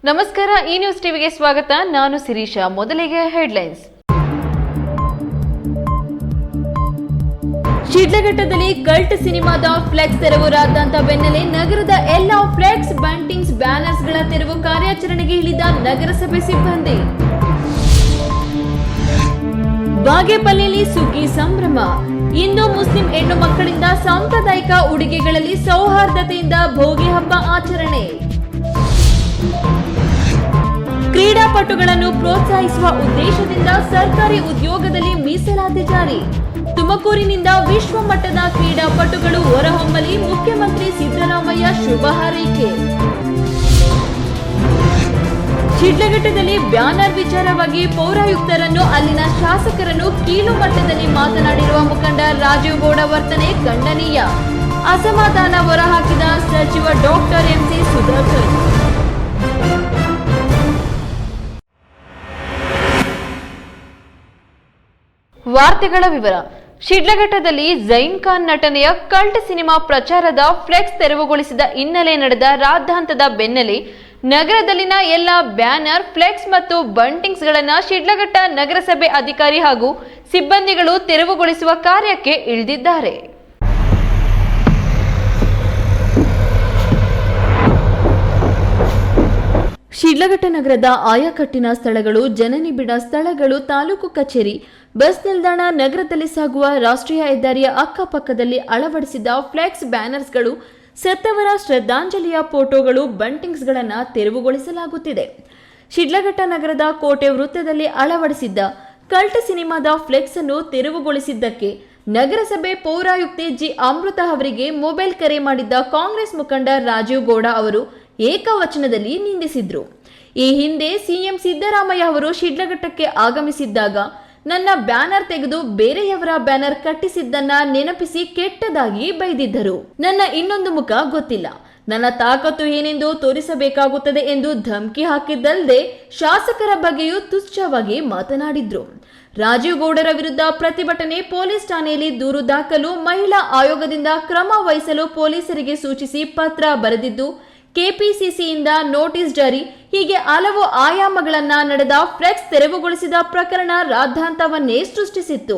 ನಮಸ್ಕಾರ, ಈ ನ್ಯೂಸ್ ಟಿವಿಗೆ ಸ್ವಾಗತ. ನಾನು ಶಿರೀಷಾ. ಮೊದಲಿಗೆ ಹೆಡ್ಲೈನ್ಸ್. ಶಿಡ್ಲಘಟ್ಟದಲ್ಲಿ ಕಲ್ಟ್ ಸಿನಿಮಾದ ಫ್ಲೆಕ್ಸ್ ತೆರವು ರಾದ್ಧಾಂತ ಬೆನ್ನಲ್ಲೇ ನಗರದ ಎಲ್ಲ ಫ್ಲೆಕ್ಸ್, ಬಂಟಿಂಗ್ಸ್, ಬ್ಯಾನರ್ಸ್ಗಳ ತೆರವು ಕಾರ್ಯಾಚರಣೆಗೆ ಇಳಿದ ನಗರಸಭೆ ಸಿಬ್ಬಂದಿ. ಬಾಗೇಪಲ್ಲಿಯಲ್ಲಿ ಸುಗ್ಗಿ ಸಂಭ್ರಮ. ಹಿಂದೂ ಮುಸ್ಲಿಂ ಹೆಣ್ಣು ಮಕ್ಕಳಿಂದ ಸಾಂಪ್ರದಾಯಿಕ ಉಡುಗೆಗಳಲ್ಲಿ ಸೌಹಾರ್ದತೆಯಿಂದ ಭೋಗಿ ಹಬ್ಬ ಆಚರಣೆ. ಕ್ರೀಡಾಪಟುಗಳನ್ನು ಪ್ರೋತ್ಸಾಹಿಸುವ ಉದ್ದೇಶದಿಂದ ಸರ್ಕಾರಿ ಉದ್ಯೋಗದಲ್ಲಿ ಮೀಸಲಾತಿ ಜಾರಿ. ತುಮಕೂರಿನಿಂದ ವಿಶ್ವ ಮಟ್ಟದ ಕ್ರೀಡಾಪಟುಗಳು ಹೊರಹೊಮ್ಮಲಿ, ಮುಖ್ಯಮಂತ್ರಿ ಸಿದ್ದರಾಮಯ್ಯ ಶುಭ ಹಾರೈಕೆ. ಶಿಡ್ಲಘಟ್ಟದಲ್ಲಿ ಬ್ಯಾನರ್ ವಿಚಾರವಾಗಿ ಪೌರಾಯುಕ್ತರನ್ನು, ಅಲ್ಲಿನ ಶಾಸಕರನ್ನು ಕೀಳು ಮಟ್ಟದಲ್ಲಿ ಮಾತನಾಡಿರುವ ಮುಖಂಡ ರಾಜೀವ್ ಗೌಡ ವರ್ತನೆ ಖಂಡನೀಯ. ಅಸಮಾಧಾನ ಹೊರಹಾಕಿದ ಸಚಿವ ಡಾಕ್ಟರ್ ಎಂಸಿ ಸುಧಾಕರ್. ವಾರ್ತೆಗಳ ವಿವರ. ಶಿಡ್ಲಘಟ್ಟದಲ್ಲಿ ಜೈನ್ ಖಾನ್ ನಟನೆಯ ಕಲ್ಟ್ ಸಿನಿಮಾ ಪ್ರಚಾರದ ಫ್ಲೆಕ್ಸ್ ತೆರವುಗೊಳಿಸಿದ ಹಿನ್ನೆಲೆ ನಡೆದ ರಾದ್ಧಾಂತದ ಬೆನ್ನಲ್ಲೇ ನಗರದಲ್ಲಿನ ಎಲ್ಲ ಬ್ಯಾನರ್, ಫ್ಲೆಕ್ಸ್ ಮತ್ತು ಬಂಟಿಂಗ್ಸ್ಗಳನ್ನು ಶಿಡ್ಲಘಟ್ಟ ನಗರಸಭೆ ಅಧಿಕಾರಿ ಹಾಗೂ ಸಿಬ್ಬಂದಿಗಳು ತೆರವುಗೊಳಿಸುವ ಕಾರ್ಯಕ್ಕೆ ಇಳಿದಿದ್ದಾರೆ. ಶಿಡ್ಲಘಟ್ಟ ನಗರದ ಆಯಾಕಟ್ಟಿನ ಸ್ಥಳಗಳು, ಜನನಿಬಿಡ ಸ್ಥಳಗಳು, ತಾಲೂಕು ಕಚೇರಿ, ಬಸ್ ನಿಲ್ದಾಣ, ನಗರದಲ್ಲಿ ಸಾಗುವ ರಾಷ್ಟ್ರೀಯ ಹೆದ್ದಾರಿಯ ಅಕ್ಕಪಕ್ಕದಲ್ಲಿ ಅಳವಡಿಸಿದ ಫ್ಲೆಕ್ಸ್, ಬ್ಯಾನರ್ಸ್ಗಳು, ಸತ್ತವರ ಶ್ರದ್ಧಾಂಜಲಿಯ ಫೋಟೋಗಳು, ಬಂಟಿಂಗ್ಸ್ಗಳನ್ನು ತೆರವುಗೊಳಿಸಲಾಗುತ್ತಿದೆ. ಶಿಡ್ಲಘಟ್ಟ ನಗರದ ಕೋಟೆ ವೃತ್ತದಲ್ಲಿ ಅಳವಡಿಸಿದ್ದ ಕಲ್ಟ್ ಸಿನಿಮಾದ ಫ್ಲೆಕ್ಸ್ ಅನ್ನು ತೆರವುಗೊಳಿಸಿದ್ದಕ್ಕೆ ನಗರಸಭೆ ಪೌರಾಯುಕ್ತೆ ಜಿ ಅಮೃತ ಅವರಿಗೆ ಮೊಬೈಲ್ ಕರೆ ಮಾಡಿದ್ದ ಕಾಂಗ್ರೆಸ್ ಮುಖಂಡ ರಾಜೀವ್ ಗೌಡ ಅವರು ಏಕವಚನದಲ್ಲಿ ನಿಂದಿಸಿದ್ರು. ಈ ಹಿಂದೆ ಸಿಎಂ ಸಿದ್ದರಾಮಯ್ಯ ಅವರು ಶಿಡ್ಲಘಟ್ಟಕ್ಕೆ ಆಗಮಿಸಿದ್ದಾಗ ನನ್ನ ಬ್ಯಾನರ್ ತೆಗೆದು ಬೇರೆಯವರ ಬ್ಯಾನರ್ ಕಟ್ಟಿಸಿದ್ದನ್ನ ನೆನಪಿಸಿ ಕೆಟ್ಟದಾಗಿ ಬೈದಿದ್ದರು. ನನ್ನ ಇನ್ನೊಂದು ಮುಖ ಗೊತ್ತಿಲ್ಲ, ನನ್ನ ತಾಕತ್ತು ಏನೆಂದು ತೋರಿಸಬೇಕಾಗುತ್ತದೆ ಎಂದು ಧಮಕಿ ಹಾಕಿದ್ದಲ್ಲದೆ ಶಾಸಕರ ಬಗ್ಗೆಯೂ ತುಚ್ಛವಾಗಿ ಮಾತನಾಡಿದ್ರು. ರಾಜೀವ್ ಗೌಡರ ವಿರುದ್ಧ ಪ್ರತಿಭಟನೆ, ಪೊಲೀಸ್ ಠಾಣೆಯಲ್ಲಿ ದೂರು ದಾಖಲು, ಮಹಿಳಾ ಆಯೋಗದಿಂದ ಕ್ರಮ ವಹಿಸಲು ಪೊಲೀಸರಿಗೆ ಸೂಚಿಸಿ ಪತ್ರ ಬರೆದಿದ್ದು, ಕೆಪಿಸಿಸಿಯಿಂದ ನೋಟಿಸ್ ಜಾರಿ, ಹೀಗೆ ಹಲವು ಆಯಾಮಗಳನ್ನ ನಡೆದ ಫ್ಲೆಕ್ಸ್ ತೆರವುಗೊಳಿಸಿದ ಪ್ರಕರಣ ರಾದ್ಧಾಂತವನ್ನೇ ಸೃಷ್ಟಿಸಿತ್ತು.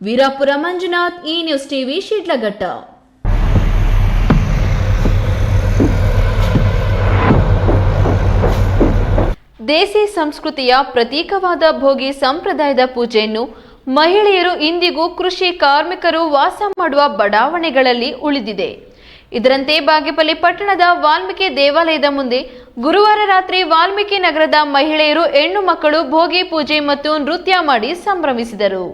ವೀರಾಪುರ ಮಂಜುನಾಥ್, ಈ ನ್ಯೂಸ್ ಟಿವಿ, ಶಿಡ್ಲಘಟ್ಟ. ದೇಸಿ ಸಂಸ್ಕೃತಿಯ ಪ್ರತೀಕವಾದ ಭೋಗಿ ಸಂಪ್ರದಾಯದ ಪೂಜೆಯನ್ನು ಮಹಿಳೆಯರು ಇಂದಿಗೂ ಕೃಷಿ ಕಾರ್ಮಿಕರು ವಾಸ ಮಾಡುವ ಬಡಾವಣೆಗಳಲ್ಲಿ ಉಳಿದಿದೆ. ಇದರಂತೆ ಬಾಗೇಪಲ್ಲಿ ಪಟ್ಟಣದ ವಾಲ್ಮೀಕಿ ದೇವಾಲಯದ ಮುಂದೆ ಗುರುವಾರ ರಾತ್ರಿ ವಾಲ್ಮೀಕಿ ನಗರದ ಮಹಿಳೆಯರು, ಹೆಣ್ಣು ಮಕ್ಕಳು ಭೋಗಿ ಪೂಜೆ ಮತ್ತು ನೃತ್ಯ ಮಾಡಿ ಸಂಭ್ರಮಿಸಿದರು.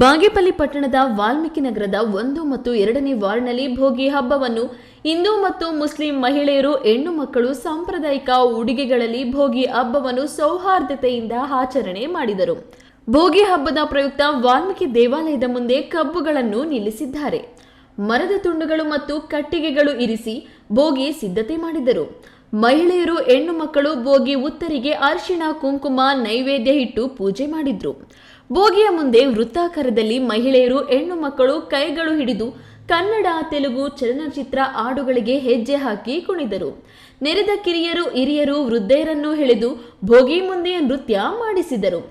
ಬಾಗೇಪಲ್ಲಿ ಪಟ್ಟಣದ ವಾಲ್ಮೀಕಿ ನಗರದ 1 ಮತ್ತು 2ನೇ ವಾರ್ಡ್ನಲ್ಲಿ ಭೋಗಿ ಹಬ್ಬವನ್ನು ಹಿಂದೂ ಮತ್ತು ಮುಸ್ಲಿಂ ಮಹಿಳೆಯರು, ಹೆಣ್ಣು ಮಕ್ಕಳು ಸಾಂಪ್ರದಾಯಿಕ ಉಡುಗೆಗಳಲ್ಲಿ ಭೋಗಿ ಹಬ್ಬವನ್ನು ಸೌಹಾರ್ದತೆಯಿಂದ ಆಚರಣೆ ಮಾಡಿದರು. ಭೋಗಿ ಹಬ್ಬದ ಪ್ರಯುಕ್ತ ವಾಲ್ಮೀಕಿ ದೇವಾಲಯದ ಮುಂದೆ ಕಬ್ಬುಗಳನ್ನು ನಿಲ್ಲಿಸಿದ್ದಾರೆ. ಮರದ ತುಂಡುಗಳು ಮತ್ತು ಕಟ್ಟಿಗೆಗಳು ಇರಿಸಿ ಭೋಗಿ ಸಿದ್ಧತೆ ಮಾಡಿದರು. ಮಹಿಳೆಯರು, ಹೆಣ್ಣು ಮಕ್ಕಳು ಭೋಗಿ ಉತ್ತರಿಗೆ ಅರಿಶಿಣ, ಕುಂಕುಮ, ನೈವೇದ್ಯ ಇಟ್ಟು ಪೂಜೆ ಮಾಡಿದ್ರು. ಭೋಗಿಯ ಮುಂದೆ ವೃತ್ತಾಕಾರದಲ್ಲಿ ಮಹಿಳೆಯರು, ಹೆಣ್ಣು ಮಕ್ಕಳು ಕೈಗಳು ಹಿಡಿದು ಕನ್ನಡ, ತೆಲುಗು ಚಲನಚಿತ್ರ ಹಾಡುಗಳಿಗೆ ಹೆಜ್ಜೆ ಹಾಕಿ ಕುಣಿದರು. ನೆರೆದ ಕಿರಿಯರು, ಹಿರಿಯರು, ವೃದ್ಧೆಯರನ್ನು ಎಳೆದು ಭೋಗಿ ಮುಂದೆ ನೃತ್ಯ ಮಾಡಿಸಿದರು.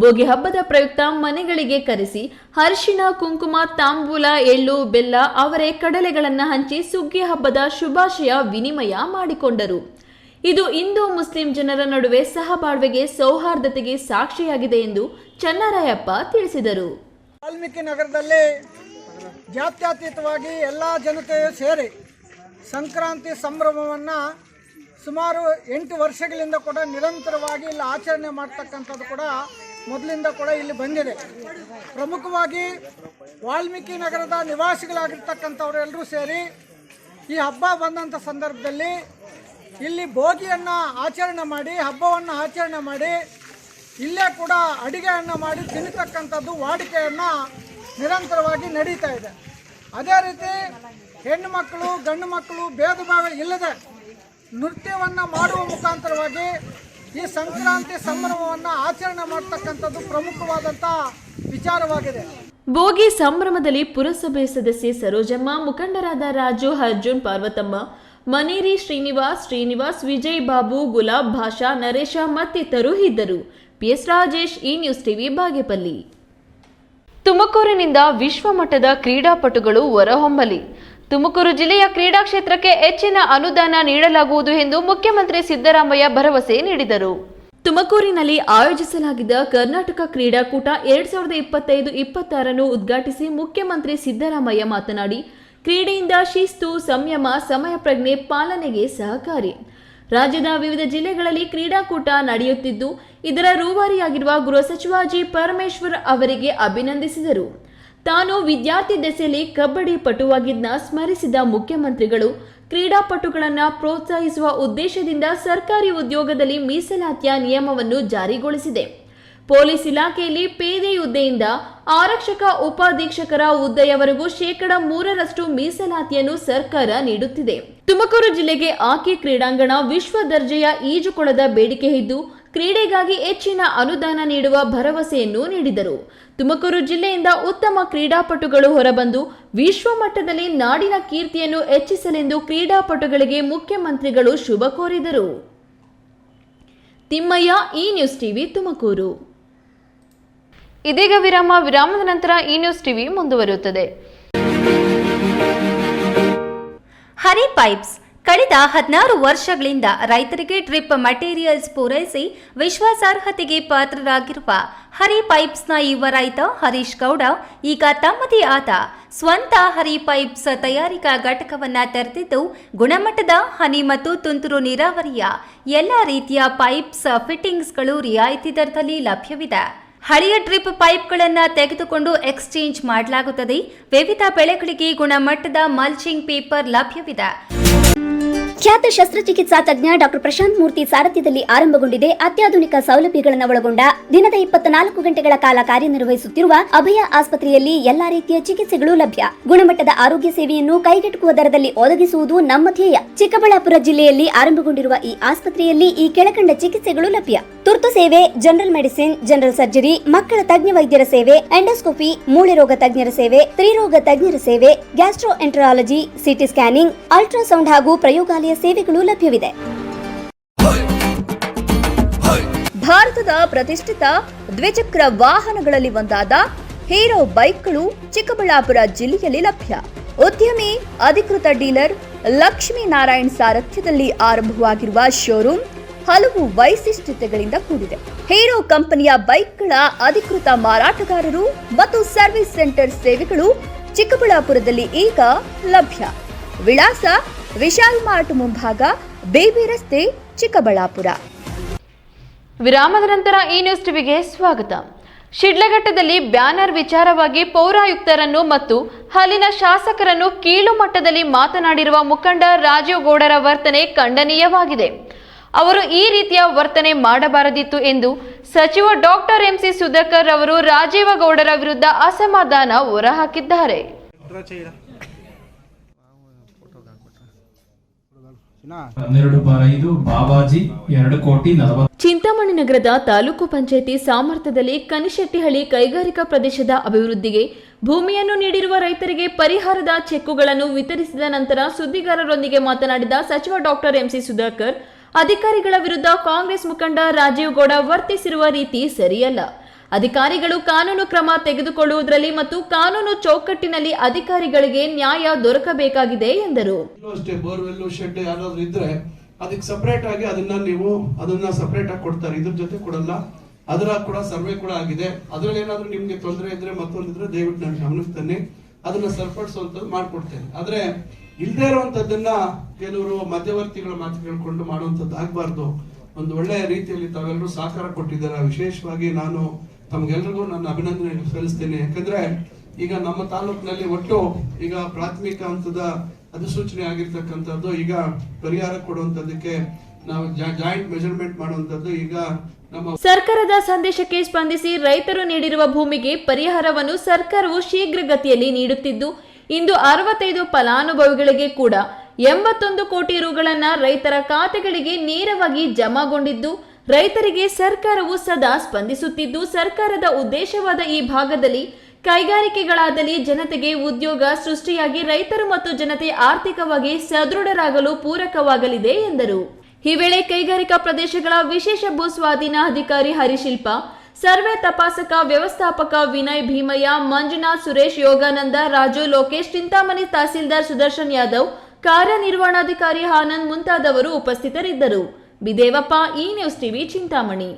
ಭೋಗಿ ಹಬ್ಬದ ಪ್ರಯುಕ್ತ ಮನೆಗಳಿಗೆ ಕರೆಸಿ ಅರಿಶಿಣ, ಕುಂಕುಮ, ತಾಂಬೂಲ, ಎಳ್ಳು, ಬೆಲ್ಲ, ಅವರೆ, ಕಡಲೆಗಳನ್ನು ಹಂಚಿ ಸುಗ್ಗಿ ಹಬ್ಬದ ಶುಭಾಶಯ ವಿನಿಮಯ ಮಾಡಿಕೊಂಡರು. ಇದು ಹಿಂದೂ ಮುಸ್ಲಿಂ ಜನರ ನಡುವೆ ಸಹಬಾಳ್ವೆಗೆ, ಸೌಹಾರ್ದತೆಗೆ ಸಾಕ್ಷಿಯಾಗಿದೆ ಎಂದು ಚನ್ನರಾಯಪ್ಪ ತಿಳಿಸಿದರು. ವಾಲ್ಮೀಕಿ ನಗರದಲ್ಲಿ ಜಾತ್ಯತೀತವಾಗಿ ಎಲ್ಲ ಜನತೆಯು ಸೇರಿ ಸಂಕ್ರಾಂತಿ ಸಂಭ್ರಮವನ್ನು ಸುಮಾರು 8 ವರ್ಷಗಳಿಂದ ಕೂಡ ನಿರಂತರವಾಗಿ ಇಲ್ಲಿ ಆಚರಣೆ ಮಾಡ್ತಕ್ಕಂಥದ್ದು ಕೂಡ ಮೊದಲಿಂದ ಕೂಡ ಇಲ್ಲಿ ಬಂದಿದೆ. ಪ್ರಮುಖವಾಗಿ ವಾಲ್ಮೀಕಿ ನಗರದ ನಿವಾಸಿಗಳಾಗಿರ್ತಕ್ಕಂಥವರೆಲ್ಲರೂ ಸೇರಿ ಈ ಹಬ್ಬ ಬಂದಂಥ ಸಂದರ್ಭದಲ್ಲಿ ಇಲ್ಲಿ ಭೋಗಿಯನ್ನು ಆಚರಣೆ ಮಾಡಿ, ಹಬ್ಬವನ್ನು ಆಚರಣೆ ಮಾಡಿ, ಇಲ್ಲೇ ಕೂಡ ಅಡುಗೆಯನ್ನು ಮಾಡಿ ತಿನ್ನತಕ್ಕಂಥದ್ದು ವಾಡಿಕೆಯನ್ನು ನಿರಂತರವಾಗಿ ನಡೀತಾ ಇದೆ. ಅದೇ ರೀತಿ ಹೆಣ್ಣು ಮಕ್ಕಳು ಗಂಡು ಮಕ್ಕಳು ಭೇದ ಭಾವ ಇಲ್ಲದೆ ನೃತ್ಯವನ್ನು ಮಾಡುವ ಮುಖಾಂತರವಾಗಿ ಈ ಸಂಕ್ರಾಂತಿ ಸಂಭ್ರಮವನ್ನು ಆಚರಣೆ ಮಾಡ್ತಕ್ಕಂಥದ್ದು ಪ್ರಮುಖವಾದಂಥ ವಿಚಾರವಾಗಿದೆ. ಭೋಗಿ ಸಂಭ್ರಮದಲ್ಲಿ ಪುರಸಭೆ ಸದಸ್ಯೆ ಸರೋಜಮ್ಮ, ಮುಖಂಡರಾದ ರಾಜು, ಅರ್ಜುನ್, ಪಾರ್ವತಮ್ಮ, ಮನೇರಿ, ಶ್ರೀನಿವಾಸ್, ವಿಜಯ್ ಬಾಬು, ಗುಲಾಬ್, ಭಾಷಾ, ನರೇಶ ಮತ್ತಿತರರು ಇದ್ದರು. PS ರಾಜೇಶ್, ಈ ನ್ಯೂಸ್ ಟಿವಿ, ಬಾಗೇಪಲ್ಲಿ. ತುಮಕೂರಿನಿಂದ ವಿಶ್ವಮಟ್ಟದ ಕ್ರೀಡಾಪಟುಗಳು ಹೊರಹೊಮ್ಮಲಿ. ತುಮಕೂರು ಜಿಲ್ಲೆಯ ಕ್ರೀಡಾ ಕ್ಷೇತ್ರಕ್ಕೆ ಹೆಚ್ಚಿನ ಅನುದಾನ ನೀಡಲಾಗುವುದು ಎಂದು ಮುಖ್ಯಮಂತ್ರಿ ಸಿದ್ದರಾಮಯ್ಯ ಭರವಸೆ ನೀಡಿದರು. ತುಮಕೂರಿನಲ್ಲಿ ಆಯೋಜಿಸಲಾಗಿದ್ದ ಕರ್ನಾಟಕ ಕ್ರೀಡಾಕೂಟ 2025-26 ಉದ್ಘಾಟಿಸಿ ಮುಖ್ಯಮಂತ್ರಿ ಸಿದ್ದರಾಮಯ್ಯ ಮಾತನಾಡಿ, ಕ್ರೀಡೆಯಿಂದ ಶಿಸ್ತು, ಸಂಯಮ, ಸಮಯ ಪ್ರಜ್ಞೆ ಪಾಲನೆಗೆ ಸಹಕಾರಿ. ರಾಜ್ಯದ ವಿವಿಧ ಜಿಲ್ಲೆಗಳಲ್ಲಿ ಕ್ರೀಡಾಕೂಟ ನಡೆಯುತ್ತಿದ್ದು, ಇದರ ರೂವಾರಿಯಾಗಿರುವ ಗೃಹ ಸಚಿವ ಜಿ. ಪರಮೇಶ್ವರ್ ಅವರಿಗೆ ಅಭಿನಂದಿಸಿದರು. ತಾನು ವಿದ್ಯಾರ್ಥಿ ದೆಸೆಯಲ್ಲಿ ಕಬಡ್ಡಿ ಪಟುವಾಗಿದ್ದ ಸ್ಮರಿಸಿದ ಮುಖ್ಯಮಂತ್ರಿಗಳು, ಕ್ರೀಡಾಪಟುಗಳನ್ನು ಪ್ರೋತ್ಸಾಹಿಸುವ ಉದ್ದೇಶದಿಂದ ಸರ್ಕಾರಿ ಉದ್ಯೋಗದಲ್ಲಿ ಮೀಸಲಾತಿಯ ನಿಯಮವನ್ನು ಜಾರಿಗೊಳಿಸಿದೆ. ಪೊಲೀಸ್ ಇಲಾಖೆಯಲ್ಲಿ ಪೇದೆ ಹುದ್ದೆಯಿಂದ ಆರಕ್ಷಕ ಉಪಾಧೀಕ್ಷಕರ ಹುದ್ದೆಯವರೆಗೂ 3% ಮೀಸಲಾತಿಯನ್ನು ಸರ್ಕಾರ ನೀಡುತ್ತಿದೆ. ತುಮಕೂರು ಜಿಲ್ಲೆಗೆ ಹಾಕಿ ಕ್ರೀಡಾಂಗಣ, ವಿಶ್ವ ದರ್ಜೆಯ ಈಜುಕೊಳದ ಬೇಡಿಕೆ ಇದ್ದು, ಕ್ರೀಡೆಗಾಗಿ ಹೆಚ್ಚಿನ ಅನುದಾನ ನೀಡುವ ಭರವಸೆಯನ್ನು ನೀಡಿದರು. ತುಮಕೂರು ಜಿಲ್ಲೆಯಿಂದ ಉತ್ತಮ ಕ್ರೀಡಾಪಟುಗಳು ಹೊರಬಂದು ವಿಶ್ವ ಮಟ್ಟದಲ್ಲಿ ನಾಡಿನ ಕೀರ್ತಿಯನ್ನು ಹೆಚ್ಚಿಸಲೆಂದು ಕ್ರೀಡಾಪಟುಗಳಿಗೆ ಮುಖ್ಯಮಂತ್ರಿಗಳು ಶುಭ ಕೋರಿದರು. ತಿಮ್ಮಯ್ಯ, ಈ ನ್ಯೂಸ್ ಟಿವಿ, ತುಮಕೂರು. ಇದೀಗ ವಿರಾಮದ ನಂತರ ಈ ನ್ಯೂಸ್ ಟಿವಿ ಮುಂದುವರಿಯುತ್ತದೆ. ಹರಿ ಪೈಪ್ಸ್ ಕಳೆದ 16 ವರ್ಷಗಳಿಂದ ರೈತರಿಗೆ ಡ್ರಿಪ್ ಮಟೀರಿಯಲ್ಸ್ ಪೂರೈಸಿ ವಿಶ್ವಾಸಾರ್ಹತೆಗೆ ಪಾತ್ರರಾಗಿರುವ ಹರಿ ಪೈಪ್ಸ್ನ ಯುವ ರೈತ ಹರೀಶ್ ಗೌಡ ಈಗ ತಮ್ಮದೇ ಆದ ಸ್ವಂತ ಹರಿ ಪೈಪ್ಸ್ ತಯಾರಿಕಾ ಘಟಕವನ್ನು ತೆರೆದಿದ್ದು, ಗುಣಮಟ್ಟದ ಹನಿ ಮತ್ತು ತುಂತುರು ನೀರಾವರಿಯ ಎಲ್ಲ ರೀತಿಯ ಪೈಪ್ಸ್ ಫಿಟ್ಟಿಂಗ್ಸ್ಗಳು ರಿಯಾಯಿತಿ ದರದಲ್ಲಿ ಲಭ್ಯವಿದೆ. ಹಳೆಯ ಡ್ರಿಪ್ ಪೈಪ್ಗಳನ್ನು ತೆಗೆದುಕೊಂಡು ಎಕ್ಸ್ಚೇಂಜ್ ಮಾಡಲಾಗುತ್ತದೆ. ವಿವಿಧ ಬೆಳೆಗಳಿಗೆ ಗುಣಮಟ್ಟದ ಮಲ್ಚಿಂಗ್ ಪೇಪರ್ ಲಭ್ಯವಿದೆ. ಖ್ಯಾತ ಶಸ್ತ್ರಚಿಕಿತ್ಸಾ ತಜ್ಞ ಡಾಕ್ಟರ್ ಪ್ರಶಾಂತ್ ಮೂರ್ತಿ ಸಾರಥ್ಯದಲ್ಲಿ ಆರಂಭಗೊಂಡಿದೆ. ಅತ್ಯಾಧುನಿಕ ಸೌಲಭ್ಯಗಳನ್ನು ಒಳಗೊಂಡ ದಿನದ 24 ಗಂಟೆಗಳ ಕಾಲ ಕಾರ್ಯನಿರ್ವಹಿಸುತ್ತಿರುವ ಅಭಯ ಆಸ್ಪತ್ರೆಯಲ್ಲಿ ಎಲ್ಲಾ ರೀತಿಯ ಚಿಕಿತ್ಸೆಗಳು ಲಭ್ಯ. ಗುಣಮಟ್ಟದ ಆರೋಗ್ಯ ಸೇವೆಯನ್ನು ಕೈಗೆಟುಕುವ ದರದಲ್ಲಿ ಒದಗಿಸುವುದು ನಮ್ಮ ಧ್ಯೇಯ. ಚಿಕ್ಕಬಳ್ಳಾಪುರ ಜಿಲ್ಲೆಯಲ್ಲಿ ಆರಂಭಗೊಂಡಿರುವ ಈ ಆಸ್ಪತ್ರೆಯಲ್ಲಿ ಈ ಕೆಳಕಂಡ ಚಿಕಿತ್ಸೆಗಳು ಲಭ್ಯ: ತುರ್ತು ಸೇವೆ, ಜನರಲ್ ಮೆಡಿಸಿನ್, ಜನರಲ್ ಸರ್ಜರಿ, ಮಕ್ಕಳ ತಜ್ಞ ವೈದ್ಯರ ಸೇವೆ, ಎಂಡೋಸ್ಕೋಪಿ, ಮೂಳೆ ರೋಗ ತಜ್ಞರ ಸೇವೆ, ಸ್ತ್ರೀರೋಗ ತಜ್ಞರ ಸೇವೆ, ಗ್ಯಾಸ್ಟ್ರೋಎಂಟರಾಲಜಿ, ಸಿಟಿ ಸ್ಕ್ಯಾನಿಂಗ್, ಅಲ್ಟ್ರಾಸೌಂಡ್ ಹಾಗೂ ಪ್ರಯೋಗಾಲಯ ಸೇವೆಗಳು ಲಭ್ಯವಿದೆ. ಭಾರತದ ಪ್ರತಿಷ್ಠಿತ ದ್ವಿಚಕ್ರ ವಾಹನಗಳಲ್ಲಿ ಒಂದಾದ ಹೀರೋ ಬೈಕ್ಗಳು ಚಿಕ್ಕಬಳ್ಳಾಪುರ ಜಿಲ್ಲೆಯಲ್ಲಿ ಲಭ್ಯ. ಉದ್ಯಮಿ ಅಧಿಕೃತ ಡೀಲರ್ ಲಕ್ಷ್ಮೀನಾರಾಯಣ್ ಸಾರಥ್ಯದಲ್ಲಿ ಆರಂಭವಾಗಿರುವ ಶೋರೂಮ್ ಹಲವು ವೈಶಿಷ್ಟ್ಯತೆಗಳಿಂದ ಕೂಡಿದೆ. ಹೀರೋ ಕಂಪನಿಯ ಬೈಕ್ಗಳ ಅಧಿಕೃತ ಮಾರಾಟಗಾರರು ಮತ್ತು ಸರ್ವಿಸ್ ಸೆಂಟರ್ ಸೇವೆಗಳು ಚಿಕ್ಕಬಳ್ಳಾಪುರದಲ್ಲಿ ಈಗ ಲಭ್ಯ. ವಿಳಾಸ: ವಿಶಾಲ್ ಮಾರ್ಟ್ ಮುಂಭಾಗ, ಬೇಬಿ ರಸ್ತೆ, ಚಿಕ್ಕಬಳ್ಳಾಪುರ. ವಿರಾಮದ ನಂತರ ಈ ನ್ಯೂಸ್ ಟಿವಿಗೆ ಸ್ವಾಗತ. ಶಿಡ್ಲಘಟ್ಟದಲ್ಲಿ ಬ್ಯಾನರ್ ವಿಚಾರವಾಗಿ ಪೌರಾಯುಕ್ತರನ್ನು ಮತ್ತು ಅಲ್ಲಿನ ಶಾಸಕರನ್ನು ಕೀಳು ಮಟ್ಟದಲ್ಲಿ ಮಾತನಾಡಿರುವ ಮುಖಂಡ ರಾಜೀವ್ ಗೌಡರ ವರ್ತನೆ ಖಂಡನೀಯವಾಗಿದೆ. ಅವರು ಈ ರೀತಿಯ ವರ್ತನೆ ಮಾಡಬಾರದಿತ್ತು ಎಂದು ಸಚಿವ ಡಾಕ್ಟರ್ MC ಸುಧಾಕರ್ ಅವರು ರಾಜೀವ ಗೌಡರ ವಿರುದ್ಧ ಅಸಮಾಧಾನ ಹೊರಹಾಕಿದ್ದಾರೆ. 12/5 ಬಾಬಾಜಿ 2,40,00,000. ಚಿಂತಾಮಣಿ ನಗರದ ತಾಲೂಕು ಪಂಚಾಯಿತಿ ಸಾಮರ್ಥ್ಯದಲ್ಲಿ ಕನಿಶೆಟ್ಟಿಹಳ್ಳಿ ಕೈಗಾರಿಕಾ ಪ್ರದೇಶದ ಅಭಿವೃದ್ಧಿಗೆ ಭೂಮಿಯನ್ನು ನೀಡಿರುವ ರೈತರಿಗೆ ಪರಿಹಾರದ ಚೆಕ್ಕುಗಳನ್ನು ವಿತರಿಸಿದ ನಂತರ ಸುದ್ದಿಗಾರರೊಂದಿಗೆ ಮಾತನಾಡಿದ ಸಚಿವ ಡಾಕ್ಟರ್ MC ಸುಧಾಕರ್, ಅಧಿಕಾರಿಗಳ ವಿರುದ್ಧ ಕಾಂಗ್ರೆಸ್ ಮುಖಂಡ ರಾಜೀವ್ ಗೌಡ ವರ್ತಿಸಿರುವ ರೀತಿ ಸರಿಯಲ್ಲ. ಅಧಿಕಾರಿಗಳು ಕಾನೂನು ಕ್ರಮ ತೆಗೆದುಕೊಳ್ಳುವುದರಲ್ಲಿ ಮತ್ತು ಕಾನೂನು ಚೌಕಟ್ಟಿನಲ್ಲಿ ಅಧಿಕಾರಿಗಳಿಗೆ ನ್ಯಾಯ ದೊರಕಬೇಕಾಗಿದೆ ಎಂದರು. ಬೋರ್ವೆಲ್ ಶೆಡ್ ಯಾರಾದ್ರೂ ಇದ್ರೆ ಅದಕ್ಕೆ ಸಪರೇಟ್ ಆಗಿ ಅದನ್ನ ಸಪರೇಟ್ ಆಗಿ ಕೊಡ್ತಾರೆ, ಇದ್ರ ಜೊತೆ ಕೊಡಲ್ಲ. ಅದರ ಕೂಡ ಸರ್ವೆ ಕೂಡ ಆಗಿದೆ. ಅದ್ರಲ್ಲಿ ಏನಾದ್ರೂ ನಿಮ್ಗೆ ತೊಂದರೆ ಇದ್ರೆ ಮತ್ತೊಂದಿದ್ರೆ ದಯವಿಟ್ಟು ನಾನು ಗಮನಕ್ಕೆ ತನ್ನಿ, ಅದನ್ನ ಸರಿಪಡಿಸುವಂತದ್ದು ಮಾಡ್ಕೊಡ್ತೇನೆ. ಆದ್ರೆ ಇಲ್ದೇ ಇರುವಂತದ್ದನ್ನ ಕೆಲವರು ಮಧ್ಯವರ್ತಿಗಳ ಮಾತು ಕೇಳ್ಕೊಂಡು ಮಾಡುವಂತದ್ದು ಆಗ್ಬಾರ್ದು. ಒಂದು ಒಳ್ಳೆಯ ರೀತಿಯಲ್ಲಿ ತಾವೆಲ್ಲರೂ ಸಹಕಾರ ಕೊಟ್ಟಿದ್ದಾರೆ. ವಿಶೇಷವಾಗಿ ನಾನು ತಮ್ಗೆಲ್ರಿಗೂ ನನ್ನ ಅಭಿನಂದನೆ ಸಲ್ಲಿಸ್ತೇನೆ. ಯಾಕಂದ್ರೆ ಈಗ ನಮ್ಮ ತಾಲೂಕಿನಲ್ಲಿ ಒಟ್ಟು ಈಗ ಪ್ರಾಥಮಿಕ ಹಂತದ ಅಧಿಸೂಚನೆ ಆಗಿರ್ತಕ್ಕಂಥದ್ದು ಈಗ ಪರಿಹಾರ ಕೊಡುವಂತದಕ್ಕೆ ನಾವು ಜಾಯಿಂಟ್ ಮೆಜರ್ಮೆಂಟ್ ಮಾಡುವಂತದ್ದು ಈಗ ನಮ್ಮ ಸರ್ಕಾರದ ಸಂದೇಶಕ್ಕೆ ಸ್ಪಂದಿಸಿ ರೈತರು ನೀಡಿರುವ ಭೂಮಿಗೆ ಪರಿಹಾರವನ್ನು ಸರ್ಕಾರವು ಶೀಘ್ರಗತಿಯಲ್ಲಿ ನೀಡುತ್ತಿದ್ದು ಇಂದು 65 ಫಲಾನುಭವಿಗಳಿಗೆ ಕೂಡ 81 ಕೋಟಿ ರುಗಳನ್ನು ರೈತರ ಖಾತೆಗಳಿಗೆ ನೇರವಾಗಿ ಜಮಾಗೊಂಡಿದ್ದು ರೈತರಿಗೆ ಸರ್ಕಾರವು ಸದಾ ಸ್ಪಂದಿಸುತ್ತಿದ್ದು ಸರ್ಕಾರದ ಉದ್ದೇಶವಾದ ಈ ಭಾಗದಲ್ಲಿ ಕೈಗಾರಿಕೆಗಳಾದಲ್ಲಿ ಜನತೆಗೆ ಉದ್ಯೋಗ ಸೃಷ್ಟಿಯಾಗಿ ರೈತರು ಮತ್ತು ಜನತೆ ಆರ್ಥಿಕವಾಗಿ ಸದೃಢರಾಗಲು ಪೂರಕವಾಗಲಿದೆ ಎಂದರು. ಈ ವೇಳೆ ಕೈಗಾರಿಕಾ ಪ್ರದೇಶಗಳ ವಿಶೇಷ ಭೂ ಸ್ವಾಧೀನ ಅಧಿಕಾರಿ ಹರಿಶಿಲ್ಪ, ಸರ್ವೆ ತಪಾಸಕ ವ್ಯವಸ್ಥಾಪಕ ವಿನಯ್ ಭೀಮಯ್ಯ, ಮಂಜುನಾಥ್, ಸುರೇಶ್, ಯೋಗಾನಂದ, ರಾಜು, ಲೋಕೇಶ್, ಚಿಂತಾಮಣಿ ತಹಸೀಲ್ದಾರ್ ಸುದರ್ಶನ್ ಯಾದವ್, ಕಾರ್ಯನಿರ್ವಹಣಾಧಿಕಾರಿ ಆನಂದ್ ಮುಂತಾದವರು ಉಪಸ್ಥಿತರಿದ್ದರು. ಬಿದೇವಪ್ಪ, ಈ ನ್ಯೂಸ್ ಟಿವಿ, ಚಿಂತಾಮಣಿ.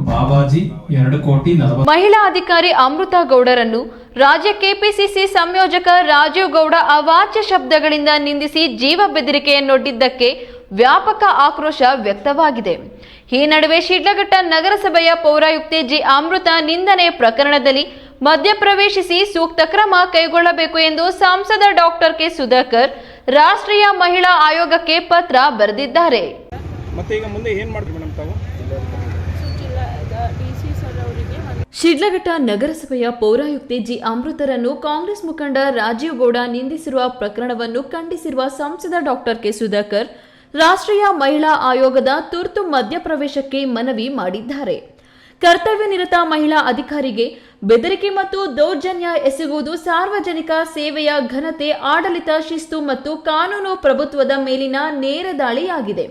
ಬಾಬಾಜಿ 2 ಕೋಟಿ 40. ಮಹಿಳಾ ಅಧಿಕಾರಿ ಅಮೃತ ಗೌಡರನ್ನು ರಾಜ್ಯ ಕೆಪಿಸಿಸಿ ಸಂಯೋಜಕ ರಾಜೀವ್ ಗೌಡ ಅವಾಚ್ಯ ಶಬ್ದಗಳಿಂದ ನಿಂದಿಸಿ ಜೀವ ಬೆದರಿಕೆಯನ್ನೊಡ್ಡಿದ್ದಕ್ಕೆ ವ್ಯಾಪಕ ಆಕ್ರೋಶ ವ್ಯಕ್ತವಾಗಿದೆ. ಈ ನಡುವೆ ಶಿಡ್ಲಘಟ್ಟ ನಗರಸಭೆಯ ಪೌರಾಯುಕ್ತೆ ಜಿ ಅಮೃತ ನಿಂದನೆ ಪ್ರಕರಣದಲ್ಲಿ ಮಧ್ಯಪ್ರವೇಶಿಸಿ ಸೂಕ್ತ ಕ್ರಮ ಕೈಗೊಳ್ಳಬೇಕು ಎಂದು ಸಂಸದ ಡಾಕ್ಟರ್ ಕೆ ಸುಧಾಕರ್ ರಾಷ್ಟ್ರೀಯ ಮಹಿಳಾ ಆಯೋಗಕ್ಕೆ ಪತ್ರ ಬರೆದಿದ್ದಾರೆ. ಮತ್ತೆ ಈಗ ಮುಂದೆ ಏನು ಮಾಡ್ತೀವಿ ಮೇಡಮ್ ತಾವು? ಶಿಡ್ಲಘಟ್ಟ ನಗರಸಭೆಯ ಪೌರಾಯುಕ್ತೆ ಜಿ ಅಮೃತರನ್ನು ಕಾಂಗ್ರೆಸ್ ಮುಖಂಡ ರಾಜೀವ್ ಗೌಡ ನಿಂದಿಸಿರುವ ಪ್ರಕರಣವನ್ನು ಖಂಡಿಸಿರುವ ಸಂಸದ ಡಾಕ್ಟರ್ ಕೆ ಸುಧಾಕರ್ ರಾಷ್ಟ್ರೀಯ ಮಹಿಳಾ ಆಯೋಗದ ತುರ್ತು ಮಧ್ಯಪ್ರವೇಶಕ್ಕೆ ಮನವಿ ಮಾಡಿದ್ದಾರೆ. ಕರ್ತವ್ಯ ನಿರತ ಮಹಿಳಾ ಅಧಿಕಾರಿಗೆ ಬೆದರಿಕೆ ಮತ್ತು ದೌರ್ಜನ್ಯ ಎಸಗುವುದು ಸಾರ್ವಜನಿಕ ಸೇವೆಯ ಘನತೆ, ಆಡಳಿತ ಶಿಸ್ತು ಮತ್ತು ಕಾನೂನು ಪ್ರಭುತ್ವದ ಮೇಲಿನ ನೇರ ದಾಳಿಯಾಗಿದೆ.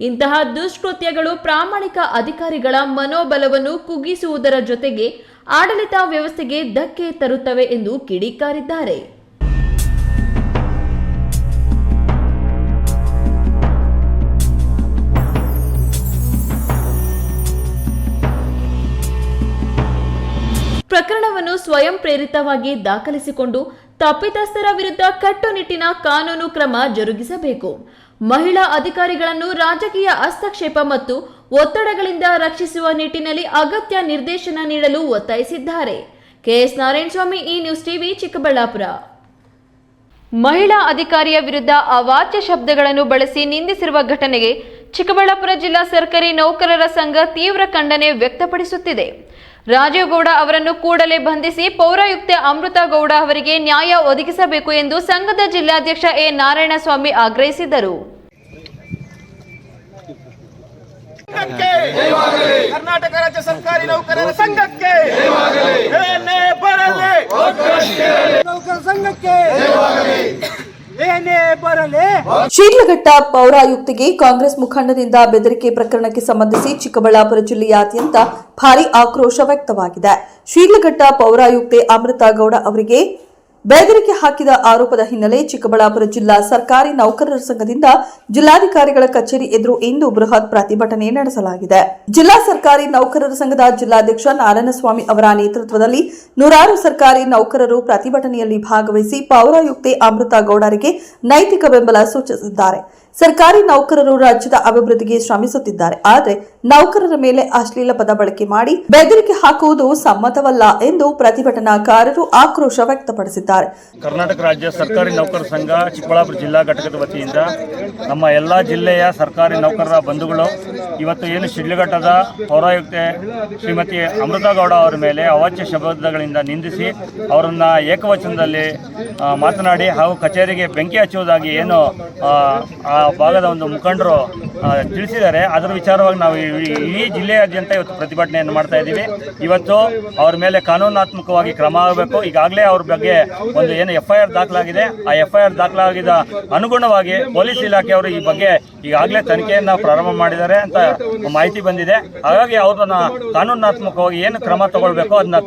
ಇಂತಹ ದುಷ್ಕೃತ್ಯಗಳು ಪ್ರಾಮಾಣಿಕ ಅಧಿಕಾರಿಗಳ ಮನೋಬಲವನ್ನು ಕುಗ್ಗಿಸುವುದರ ಜೊತೆಗೆ ಆಡಳಿತ ವ್ಯವಸ್ಥೆಗೆ ಧಕ್ಕೆ ತರುತ್ತವೆ ಎಂದು ಕಿಡಿಕಾರಿದ್ದಾರೆ. ಪ್ರಕರಣವನ್ನು ಸ್ವಯಂ ಪ್ರೇರಿತವಾಗಿ ದಾಖಲಿಸಿಕೊಂಡು ತಪ್ಪಿತಸ್ಥರ ವಿರುದ್ಧ ಕಟ್ಟುನಿಟ್ಟಿನ ಕಾನೂನು ಕ್ರಮ ಜರುಗಿಸಬೇಕು. ಮಹಿಳಾ ಅಧಿಕಾರಿಗಳನ್ನು ರಾಜಕೀಯ ಹಸ್ತಕ್ಷೇಪ ಮತ್ತು ಒತ್ತಡಗಳಿಂದ ರಕ್ಷಿಸುವ ನಿಟ್ಟಿನಲ್ಲಿ ಅಗತ್ಯ ನಿರ್ದೇಶನ ನೀಡಲು ಒತ್ತಾಯಿಸಿದ್ದಾರೆ. ಕೆಎಸ್ ನಾರಾಯಣಸ್ವಾಮಿ, ಈ ನ್ಯೂಸ್ ಟಿವಿ, ಚಿಕ್ಕಬಳ್ಳಾಪುರ. ಮಹಿಳಾ ಅಧಿಕಾರಿಯ ವಿರುದ್ಧ ಅವಾಚ್ಯ ಶಬ್ದಗಳನ್ನು ಬಳಸಿ ನಿಂದಿಸಿರುವ ಘಟನೆಗೆ ಚಿಕ್ಕಬಳ್ಳಾಪುರ ಜಿಲ್ಲಾ ಸರ್ಕಾರಿ ನೌಕರರ ಸಂಘ ತೀವ್ರ ಖಂಡನೆ ವ್ಯಕ್ತಪಡಿಸುತ್ತಿದೆ. ರಾಜೀವ್ ಗೌಡ ಅವರನ್ನು ಕೂಡಲೇ ಬಂಧಿಸಿ ಪೌರಾಯುಕ್ತೆ ಅಮೃತ ಗೌಡ ಅವರಿಗೆ ನ್ಯಾಯ ಒದಗಿಸಬೇಕು ಎಂದು ಸಂಘದ ಜಿಲ್ಲಾಧ್ಯಕ್ಷ ಎ ನಾರಾಯಣಸ್ವಾಮಿ ಆಗ್ರಹಿಸಿದರು. ಕರ್ನಾಟಕ ರಾಜ್ಯ ಸರ್ಕಾರಿ ನೌಕರರ ಸಂಘಕ್ಕೆ ಶಿಡ್ಲಘಟ್ಟ ಪೌರಾಯುಕ್ತಿಗೆ ಕಾಂಗ್ರೆಸ್ ಮುಖಂಡನಿಂದ ಬೆದರಿಕೆ ಪ್ರಕರಣಕ್ಕೆ ಸಂಬಂಧಿಸಿ ಚಿಕ್ಕಬಳ್ಳಾಪುರ ಜಿಲ್ಲೆಯಾದ್ಯಂತ ಭಾರೀ ಆಕ್ರೋಶ ವ್ಯಕ್ತವಾಗಿದೆ. ಶಿಡ್ಲಘಟ್ಟ ಪೌರಾಯುಕ್ತೆ ಅಮೃತ ಗೌಡ ಅವರಿಗೆ ಬೆದರಿಕೆ ಹಾಕಿದ ಆರೋಪದ ಹಿನ್ನೆಲೆ ಚಿಕ್ಕಬಳ್ಳಾಪುರ ಜಿಲ್ಲಾ ಸರ್ಕಾರಿ ನೌಕರರ ಸಂಘದಿಂದ ಜಿಲ್ಲಾಧಿಕಾರಿಗಳ ಕಚೇರಿ ಎದುರು ಇಂದು ಬೃಹತ್ ಪ್ರತಿಭಟನೆ ನಡೆಸಲಾಗಿದೆ. ಜಿಲ್ಲಾ ಸರ್ಕಾರಿ ನೌಕರರ ಸಂಘದ ಜಿಲ್ಲಾಧ್ಯಕ್ಷ ನಾರಾಯಣಸ್ವಾಮಿ ಅವರ ನೇತೃತ್ವದಲ್ಲಿ ನೂರಾರು ಸರ್ಕಾರಿ ನೌಕರರು ಪ್ರತಿಭಟನೆಯಲ್ಲಿ ಭಾಗವಹಿಸಿ ಪೌರಾಯುಕ್ತೆ ಅಮೃತ ಗೌಡರಿಗೆ ನೈತಿಕ ಬೆಂಬಲ ಸೂಚಿಸಿದ್ದಾರೆ. ಸರ್ಕಾರಿ ನೌಕರರು ರಾಜ್ಯದ ಅಭಿವೃದ್ಧಿಗೆ ಶ್ರಮಿಸುತ್ತಿದ್ದಾರೆ, ಆದರೆ ನೌಕರರ ಮೇಲೆ ಅಶ್ಲೀಲ ಪದ ಬಳಕೆ ಮಾಡಿ ಬೆದರಿಕೆ ಹಾಕುವುದು ಸಮ್ಮತವಲ್ಲ ಎಂದು ಪ್ರತಿಭಟನಾಕಾರರು ಆಕ್ರೋಶ ವ್ಯಕ್ತಪಡಿಸಿದ್ದಾರೆ. ಕರ್ನಾಟಕ ರಾಜ್ಯ ಸರ್ಕಾರಿ ನೌಕರರ ಸಂಘ ಚಿಕ್ಕಬಳ್ಳಾಪುರ ಜಿಲ್ಲಾ ಘಟಕದ ವತಿಯಿಂದ ನಮ್ಮ ಎಲ್ಲಾ ಜಿಲ್ಲೆಯ ಸರ್ಕಾರಿ ನೌಕರರ ಬಂಧುಗಳು ಇವತ್ತು ಏನು ಶಿಡ್ಲಘಟ್ಟದ ಪೌರಾಯುಕ್ತೆ ಶ್ರೀಮತಿ ಅಮೃತ ಗೌಡ ಅವರ ಮೇಲೆ ಅವಾಚ್ಯ ಶಬ್ದಗಳಿಂದ ನಿಂದಿಸಿ ಅವರನ್ನ ಏಕವಚನದಲ್ಲಿ ಮಾತನಾಡಿ ಹಾಗೂ ಕಚೇರಿಗೆ ಬೆಂಕಿ ಹಚ್ಚುವುದಾಗಿ ಏನು ಆ ಭಾಗದ ಒಂದು ಮುಖಂಡರು ತಿಳಿಸಿದ್ದಾರೆ. ಅದರ ವಿಚಾರವಾಗಿ ನಾವು ಈ ಜಿಲ್ಲೆಯಾದ್ಯಂತ ಇವತ್ತು ಪ್ರತಿಭಟನೆಯನ್ನು ಮಾಡ್ತಾ ಇದ್ದೀವಿ. ಇವತ್ತು ಅವರ ಮೇಲೆ ಕಾನೂನಾತ್ಮಕವಾಗಿ ಕ್ರಮ ಆಗಬೇಕು. ಈಗಾಗಲೇ ಅವ್ರ ಬಗ್ಗೆ ಒಂದು ಏನು FIR ದಾಖಲಾಗಿದೆ. ಆ FIR ದಾಖಲಾಗಿದ ಅನುಗುಣವಾಗಿ ಪೊಲೀಸ್ ಇಲಾಖೆಯವರು ಈ ಬಗ್ಗೆ ಈಗಾಗಲೇ ತನಿಖೆಯನ್ನು ಪ್ರಾರಂಭ ಮಾಡಿದ್ದಾರೆ ಅಂತ ಮಾಹಿತಿ ಬಂದಿದೆ. ಹಾಗಾಗಿ ಅವ್ರನ್ನ ಕಾನೂನಾತ್ಮಕವಾಗಿ ಏನು ಕ್ರಮ ತಗೊಳ್ಬೇಕು ಅದನ್ನ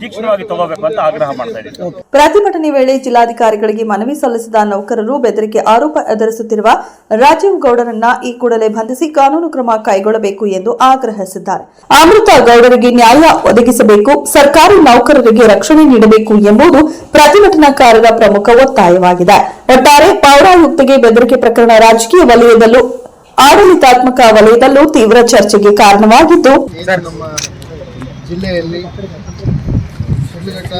ತೀಕ್ಷ್ಣವಾಗಿ ತಗೋಬೇಕು ಅಂತ ಆಗ್ರಹ ಮಾಡ್ತಾ ಇದ್ದೀವಿ. ಪ್ರತಿಭಟನೆ ವೇಳೆ ಜಿಲ್ಲಾಧಿಕಾರಿಗಳಿಗೆ ಮನವಿ ಸಲ್ಲಿಸಿದ ನೌಕರರು ಬೆದರಿಕೆ ಆರೋಪ ಎದುರಿಸುತ್ತಿರುವ ರಾಜೀವ್ ಗೌಡರನ್ನ ಈ ಕೂಡಲೇ ಬಂಧಿಸಿ ಕಾನೂನು ಕ್ರಮ ಕೈಗೊಳ್ಳಬೇಕು ಎಂದು ಆಗ್ರಹಿಸಿದ್ದಾರೆ. ಅಮೃತ ಗೌಡರಿಗೆ ನ್ಯಾಯ ಒದಗಿಸಬೇಕು, ಸರ್ಕಾರಿ ನೌಕರರಿಗೆ ರಕ್ಷಣೆ ನೀಡಬೇಕು ಎಂಬುದು ಪ್ರತಿಭಟನಾಕಾರರ ಪ್ರಮುಖ ಒತ್ತಾಯವಾಗಿದೆ. ಒಟ್ಟಾರೆ ಪೌರಾಯುಕ್ತೆಗೆ ಬೆದರಿಕೆ ಪ್ರಕರಣ ರಾಜಕೀಯ ವಲಯದಲ್ಲೂ ಆಡಳಿತಾತ್ಮಕ ವಲಯದಲ್ಲೂ ತೀವ್ರ ಚರ್ಚೆಗೆ ಕಾರಣವಾಗಿದ್ದು, ನಮ್ಮ ಜಿಲ್ಲೆಯಲ್ಲಿ ಶಿಡ್ಲಘಟ್ಟ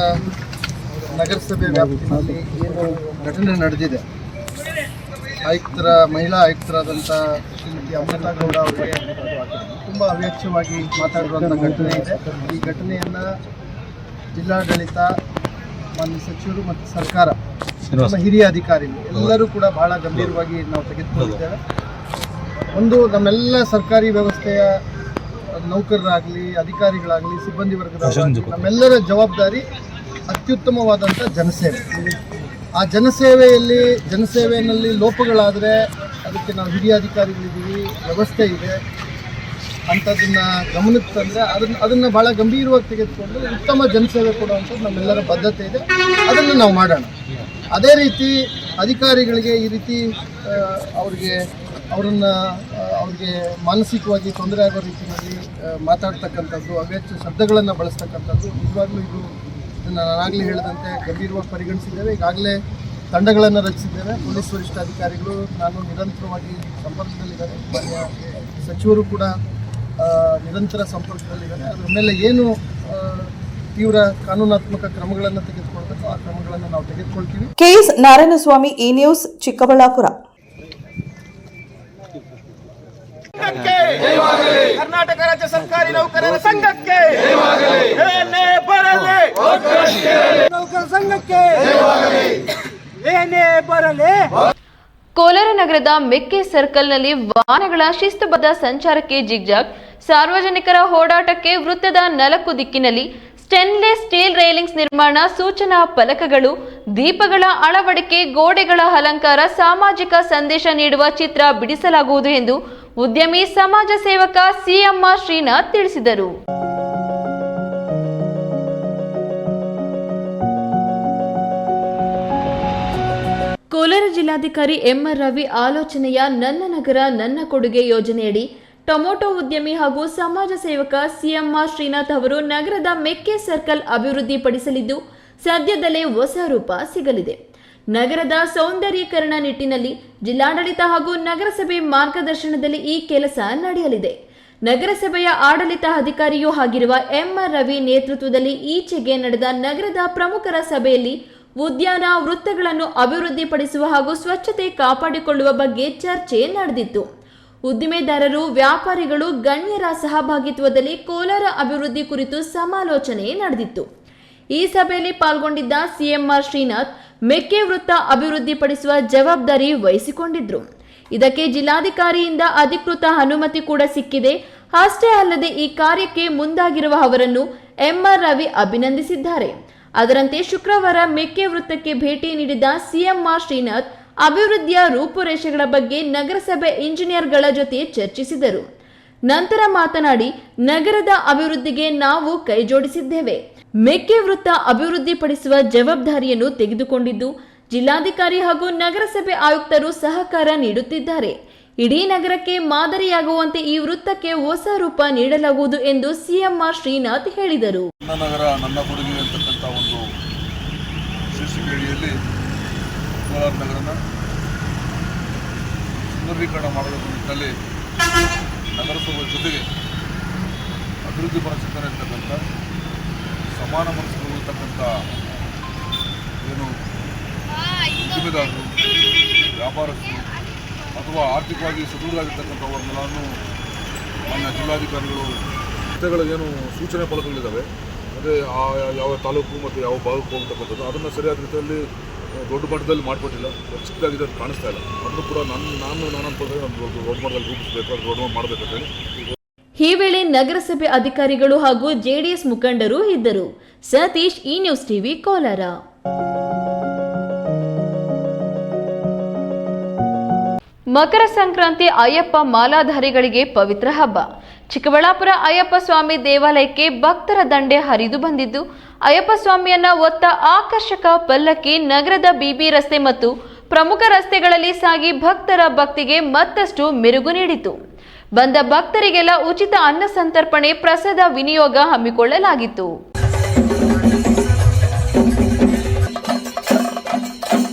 ನಗರಸಭೆ ವ್ಯಾಪ್ತಿಯಲ್ಲಿ ಏನು ಘಟನೆ ನಡೆದಿದೆ, ಮಹಿಳಾ ಆಯುಕ್ತರಾದಂಥ ಶ್ರೀಮತಿ ಅಮೃತಾ ಗೌಡ ಅವರಿಗೆ ತುಂಬ ಅವ್ಯಾಚ್ಯವಾಗಿ ಮಾತಾಡಿರುವಂಥ ಘಟನೆ ಇದೆ. ಈ ಘಟನೆಯನ್ನು ಜಿಲ್ಲಾಡಳಿತ, ಮಾನ್ಯ ಸಚಿವರು ಮತ್ತು ಸರ್ಕಾರ, ನಮ್ಮ ಹಿರಿಯ ಅಧಿಕಾರಿಗಳು ಎಲ್ಲರೂ ಕೂಡ ಬಹಳ ಗಂಭೀರವಾಗಿ ನಾವು ತೆಗೆದುಕೊಂಡಿದ್ದೇವೆ. ಒಂದು, ನಮ್ಮೆಲ್ಲ ಸರ್ಕಾರಿ ವ್ಯವಸ್ಥೆಯ ನೌಕರರಾಗಲಿ, ಅಧಿಕಾರಿಗಳಾಗಲಿ, ಸಿಬ್ಬಂದಿ ವರ್ಗದವರಾಗಲಿ, ನಮ್ಮೆಲ್ಲರ ಜವಾಬ್ದಾರಿ ಅತ್ಯುತ್ತಮವಾದಂಥ ಜನಸೇವೆ. ಆ ಜನಸೇವೆಯಲ್ಲಿ ಲೋಪಗಳಾದರೆ ಅದಕ್ಕೆ ನಾವು ಹಿರಿಯ ಅಧಿಕಾರಿಗಳಿದ್ದೀವಿ, ವ್ಯವಸ್ಥೆ ಇದೆ ಅಂಥದ್ದನ್ನು ಗಮನಕ್ಕೆ ತಂದರೆ ಅದನ್ನು ಭಾಳ ಗಂಭೀರವಾಗಿ ತೆಗೆದುಕೊಂಡು ಉತ್ತಮ ಜನಸೇವೆ ಕೊಡುವಂಥದ್ದು ನಮ್ಮೆಲ್ಲರ ಬದ್ಧತೆ ಇದೆ. ಅದನ್ನು ನಾವು ಮಾಡೋಣ. ಅದೇ ರೀತಿ ಅಧಿಕಾರಿಗಳಿಗೆ ಈ ರೀತಿ ಅವ್ರಿಗೆ ಮಾನಸಿಕವಾಗಿ ತೊಂದರೆ ಆಗೋ ರೀತಿಯಲ್ಲಿ ಮಾತಾಡ್ತಕ್ಕಂಥದ್ದು, ಅವ್ಯಾಚ್ಯ ಶಬ್ದಗಳನ್ನು ಬಳಸ್ತಕ್ಕಂಥದ್ದು ನಿಜವಾಗ್ಲೂ ಇದನ್ನು ನಾನಾಗಲೇ ಹೇಳಿದಂತೆ ಗಂಭೀರವಾಗಿ ಪರಿಗಣಿಸಿದ್ದೇವೆ. ಈಗಾಗಲೇ ತಂಡಗಳನ್ನು ರಚಿಸಿದ್ದೇವೆ. ಪೊಲೀಸ್ ವರಿಷ್ಠಾಧಿಕಾರಿಗಳು ನಾನು ನಿರಂತರವಾಗಿ ಸಂಪರ್ಕದಲ್ಲಿದ್ದಾರೆ. ಮಾನ್ಯ ಸಚಿವರು ಕೂಡ ನಿರಂತರ ಸಂಪರ್ಕದಲ್ಲಿದ್ದಾರೆ. ಅದರ ಮೇಲೆ ಏನು ತೀವ್ರ ಕಾನೂನಾತ್ಮಕ ಕ್ರಮಗಳನ್ನು ತೆಗೆದುಕೊಳ್ಬೇಕು ಆ ಕ್ರಮಗಳನ್ನು ನಾವು ತೆಗೆದುಕೊಳ್ತೀವಿ. KS Narayanaswamy, E news, Chikkaballapura. Karnataka ರಾಜ್ಯ ಸರ್ಕಾರಿ ನೌಕರರ ಸಂಘಕ್ಕೆ ನೌಕರ ಸಂಘಕ್ಕೆ ಏನೇ ಬರಲಿ. ಕೋಲಾರ ನಗರದ ಮೆಕ್ಕೆ ಸರ್ಕಲ್ನಲ್ಲಿ ವಾಹನಗಳ ಶಿಸ್ತುಬದ್ಧ ಸಂಚಾರಕ್ಕೆ ಜಿಗ್ಜಾಗ್, ಸಾರ್ವಜನಿಕರ ಓಡಾಟಕ್ಕೆ ವೃತ್ತದ 4 ದಿಕ್ಕಿನಲ್ಲಿ ಸ್ಟೇನ್ಲೆಸ್ ಸ್ಟೀಲ್ ರೈಲಿಂಗ್ಸ್ ನಿರ್ಮಾಣ, ಸೂಚನಾ ಫಲಕಗಳು, ದೀಪಗಳ ಅಳವಡಿಕೆ, ಗೋಡೆಗಳ ಅಲಂಕಾರ, ಸಾಮಾಜಿಕ ಸಂದೇಶ ನೀಡುವ ಚಿತ್ರ ಬಿಡಿಸಲಾಗುವುದು ಎಂದು ಉದ್ಯಮಿ ಸಮಾಜ ಸೇವಕ ಸಿಎಂಆರ್ ಶ್ರೀನಾಥ್ ತಿಳಿಸಿದರು. ಕೋಲಾರ ಜಿಲ್ಲಾಧಿಕಾರಿ ಎಂಆರ್ ರವಿ ಆಲೋಚನೆಯ ನನ್ನ ನಗರ ನನ್ನ ಕೊಡುಗೆ ಯೋಜನೆಯಡಿ ಟೊಮೊಟೊ ಉದ್ಯಮಿ ಹಾಗೂ ಸಮಾಜ ಸೇವಕ ಸಿಎಂಆರ್ ಶ್ರೀನಾಥ್ ಅವರು ನಗರದ ಮೆಕ್ಕೆ ಸರ್ಕಲ್ ಅಭಿವೃದ್ಧಿಪಡಿಸಲಿದ್ದು ಸದ್ಯದಲ್ಲೇ ಹೊಸ ರೂಪ ಸಿಗಲಿದೆ. ನಗರದ ಸೌಂದರ್ಯೀಕರಣ ನಿಟ್ಟಿನಲ್ಲಿ ಜಿಲ್ಲಾಡಳಿತ ಹಾಗೂ ನಗರಸಭೆ ಮಾರ್ಗದರ್ಶನದಲ್ಲಿ ಈ ಕೆಲಸ ನಡೆಯಲಿದೆ. ನಗರಸಭೆಯ ಆಡಳಿತ ಅಧಿಕಾರಿಯೂ ಆಗಿರುವ ಎಂಆರ್ ರವಿ ನೇತೃತ್ವದಲ್ಲಿ ಈಚೆಗೆ ನಡೆದ ನಗರದ ಪ್ರಮುಖರ ಸಭೆಯಲ್ಲಿ ಉದ್ಯಾನ ವೃತ್ತಗಳನ್ನು ಅಭಿವೃದ್ಧಿಪಡಿಸುವ ಹಾಗೂ ಸ್ವಚ್ಛತೆ ಕಾಪಾಡಿಕೊಳ್ಳುವ ಬಗ್ಗೆ ಚರ್ಚೆ ನಡೆದಿತ್ತು. ಉದ್ದಿಮೆದಾರರು, ವ್ಯಾಪಾರಿಗಳು, ಗಣ್ಯರ ಸಹಭಾಗಿತ್ವದಲ್ಲಿ ಕೋಲಾರ ಅಭಿವೃದ್ಧಿ ಕುರಿತು ಸಮಾಲೋಚನೆ ನಡೆದಿತ್ತು. ಈ ಸಭೆಯಲ್ಲಿ ಪಾಲ್ಗೊಂಡಿದ್ದ ಸಿಎಂಆರ್ ಶ್ರೀನಾಥ್ ಮೆಕ್ಕೆ ವೃತ್ತ ಅಭಿವೃದ್ಧಿಪಡಿಸುವ ಜವಾಬ್ದಾರಿ ವಹಿಸಿಕೊಂಡಿದ್ರು. ಇದಕ್ಕೆ ಜಿಲ್ಲಾಧಿಕಾರಿಯಿಂದ ಅಧಿಕೃತ ಅನುಮತಿ ಕೂಡ ಸಿಕ್ಕಿದೆ. ಅಷ್ಟೇ ಅಲ್ಲದೆ ಈ ಕಾರ್ಯಕ್ಕೆ ಮುಂದಾಗಿರುವ ಅವರನ್ನು ಎಂಆರ್ ರವಿ ಅಭಿನಂದಿಸಿದ್ದಾರೆ. ಅದರಂತೆ ಶುಕ್ರವಾರ ಮೆಕ್ಕೆ ವೃತ್ತಕ್ಕೆ ಭೇಟಿ ನೀಡಿದ ಸಿಎಂಆರ್ ಶ್ರೀನಾಥ್ ಅಭಿವೃದ್ಧಿಯ ರೂಪುರೇಷೆಗಳ ಬಗ್ಗೆ ನಗರಸಭೆ ಇಂಜಿನಿಯರ್ಗಳ ಜೊತೆ ಚರ್ಚಿಸಿದರು. ನಂತರ ಮಾತನಾಡಿ, ನಗರದ ಅಭಿವೃದ್ಧಿಗೆ ನಾವು ಕೈಜೋಡಿಸಿದ್ದೇವೆ. ಮೆಕ್ಕೆ ವೃತ್ತ ಅಭಿವೃದ್ಧಿಪಡಿಸುವ ಜವಾಬ್ದಾರಿಯನ್ನು ತೆಗೆದುಕೊಂಡಿದ್ದು ಜಿಲ್ಲಾಧಿಕಾರಿ ಹಾಗೂ ನಗರಸಭೆ ಆಯುಕ್ತರು ಸಹಕಾರ ನೀಡುತ್ತಿದ್ದಾರೆ. ಇಡೀ ನಗರಕ್ಕೆ ಮಾದರಿಯಾಗುವಂತೆ ಈ ವೃತ್ತಕ್ಕೆ ಹೊಸ ರೂಪ ನೀಡಲಾಗುವುದು ಎಂದು ಸಿಎಂಆರ್ ಶ್ರೀನಾಥ್ ಹೇಳಿದರು. ನನ್ನ ನಗರ ನನ್ನ ಕೊಡುಗೆ ಅಂತಕ್ಕಂಥ ಒಂದು ಶೀರ್ಷಿಕೆಯಲ್ಲಿ ಕೋಲಾರ ನಗರನ ಸುಂದರೀಕರಣ ಮಾಡುವ ನಿಟ್ಟಿನಲ್ಲಿ ನಗರಸಭೆ ಜೊತೆಗೆ ಅಭಿವೃದ್ಧಿಪರ ಚಿಂತನೆ ಇರ್ತಕ್ಕಂಥ ಸಮಾನ ಮನಸ್ಸುಗಳು ಇರ್ತಕ್ಕಂಥ ಏನು ಉದ್ದಿಮೆದಾರರು, ವ್ಯಾಪಾರಸ್ಥರು ಅಥವಾ ಆರ್ಥಿಕವಾಗಿ ಸದೃಢರಾಗಿರ್ತಕ್ಕಂಥವ್ರನ್ನೆಲ್ಲೂ ಮಾನ್ಯ ಜಿಲ್ಲಾಧಿಕಾರಿಗಳು ರಸ್ತೆಗಳಿಗೇನು ಸೂಚನೆ ಫಲಕಗಳಿದ್ದಾವೆ, ಅದೇ ಯಾವ ತಾಲೂಕು ಮತ್ತು ಯಾವ ಭಾಗಕ್ಕೆ ಹೋಗ್ತಕ್ಕಂಥದ್ದು ಅದನ್ನು ಸರಿಯಾದ ರೀತಿಯಲ್ಲಿ ದೊಡ್ಡ ಮಟ್ಟದಲ್ಲಿ ಮಾಡಿಕೊಟ್ಟಿಲ್ಲ. ಚಿಕ್ಕದಾಗಿದೆ, ಅದು ಕಾಣಿಸ್ತಾ ಇಲ್ಲ. ಅದನ್ನು ಕೂಡ ನಾನು ಅನ್ಕೊಂಡ್ರೆ ದೊಡ್ಡ ಮಟ್ಟದಲ್ಲಿ ರೂಪಿಸಬೇಕು, ಅದು ದೊಡ್ಡ ಮಾಡಬೇಕಂತ ಹೇಳಿ. ಈ ವೇಳೆ ನಗರಸಭೆ ಅಧಿಕಾರಿಗಳು ಹಾಗೂ ಜೆಡಿಎಸ್ ಮುಖಂಡರು ಇದ್ದರು. Satish, E news TV, Kolar. Makara Sankranti Ayyappa ಮಾಲಾಧಾರಿಗಳಿಗೆ ಪವಿತ್ರ ಹಬ್ಬ. ಚಿಕ್ಕಬಳ್ಳಾಪುರ ಅಯ್ಯಪ್ಪ ಸ್ವಾಮಿ ದೇವಾಲಯಕ್ಕೆ ಭಕ್ತರ ದಂಡೆ ಹರಿದು ಬಂದಿದ್ದು, ಅಯ್ಯಪ್ಪ ಸ್ವಾಮಿಯನ್ನ ಹೊತ್ತ ಆಕರ್ಷಕ ಪಲ್ಲಕ್ಕಿ ನಗರದ ಬಿಬಿ ರಸ್ತೆ ಮತ್ತು ಪ್ರಮುಖ ರಸ್ತೆಗಳಲ್ಲಿ ಸಾಗಿ ಭಕ್ತರ ಭಕ್ತಿಗೆ ಮತ್ತಷ್ಟು ಮೆರುಗು ನೀಡಿತು. ಬಂದ ಭಕ್ತರಿಗೆಲ್ಲ ಉಚಿತ ಅನ್ನ ಸಂತರ್ಪಣೆ, ಪ್ರಸಾದ ವಿನಿಯೋಗ ಹಮ್ಮಿಕೊಳ್ಳಲಾಗಿತ್ತು.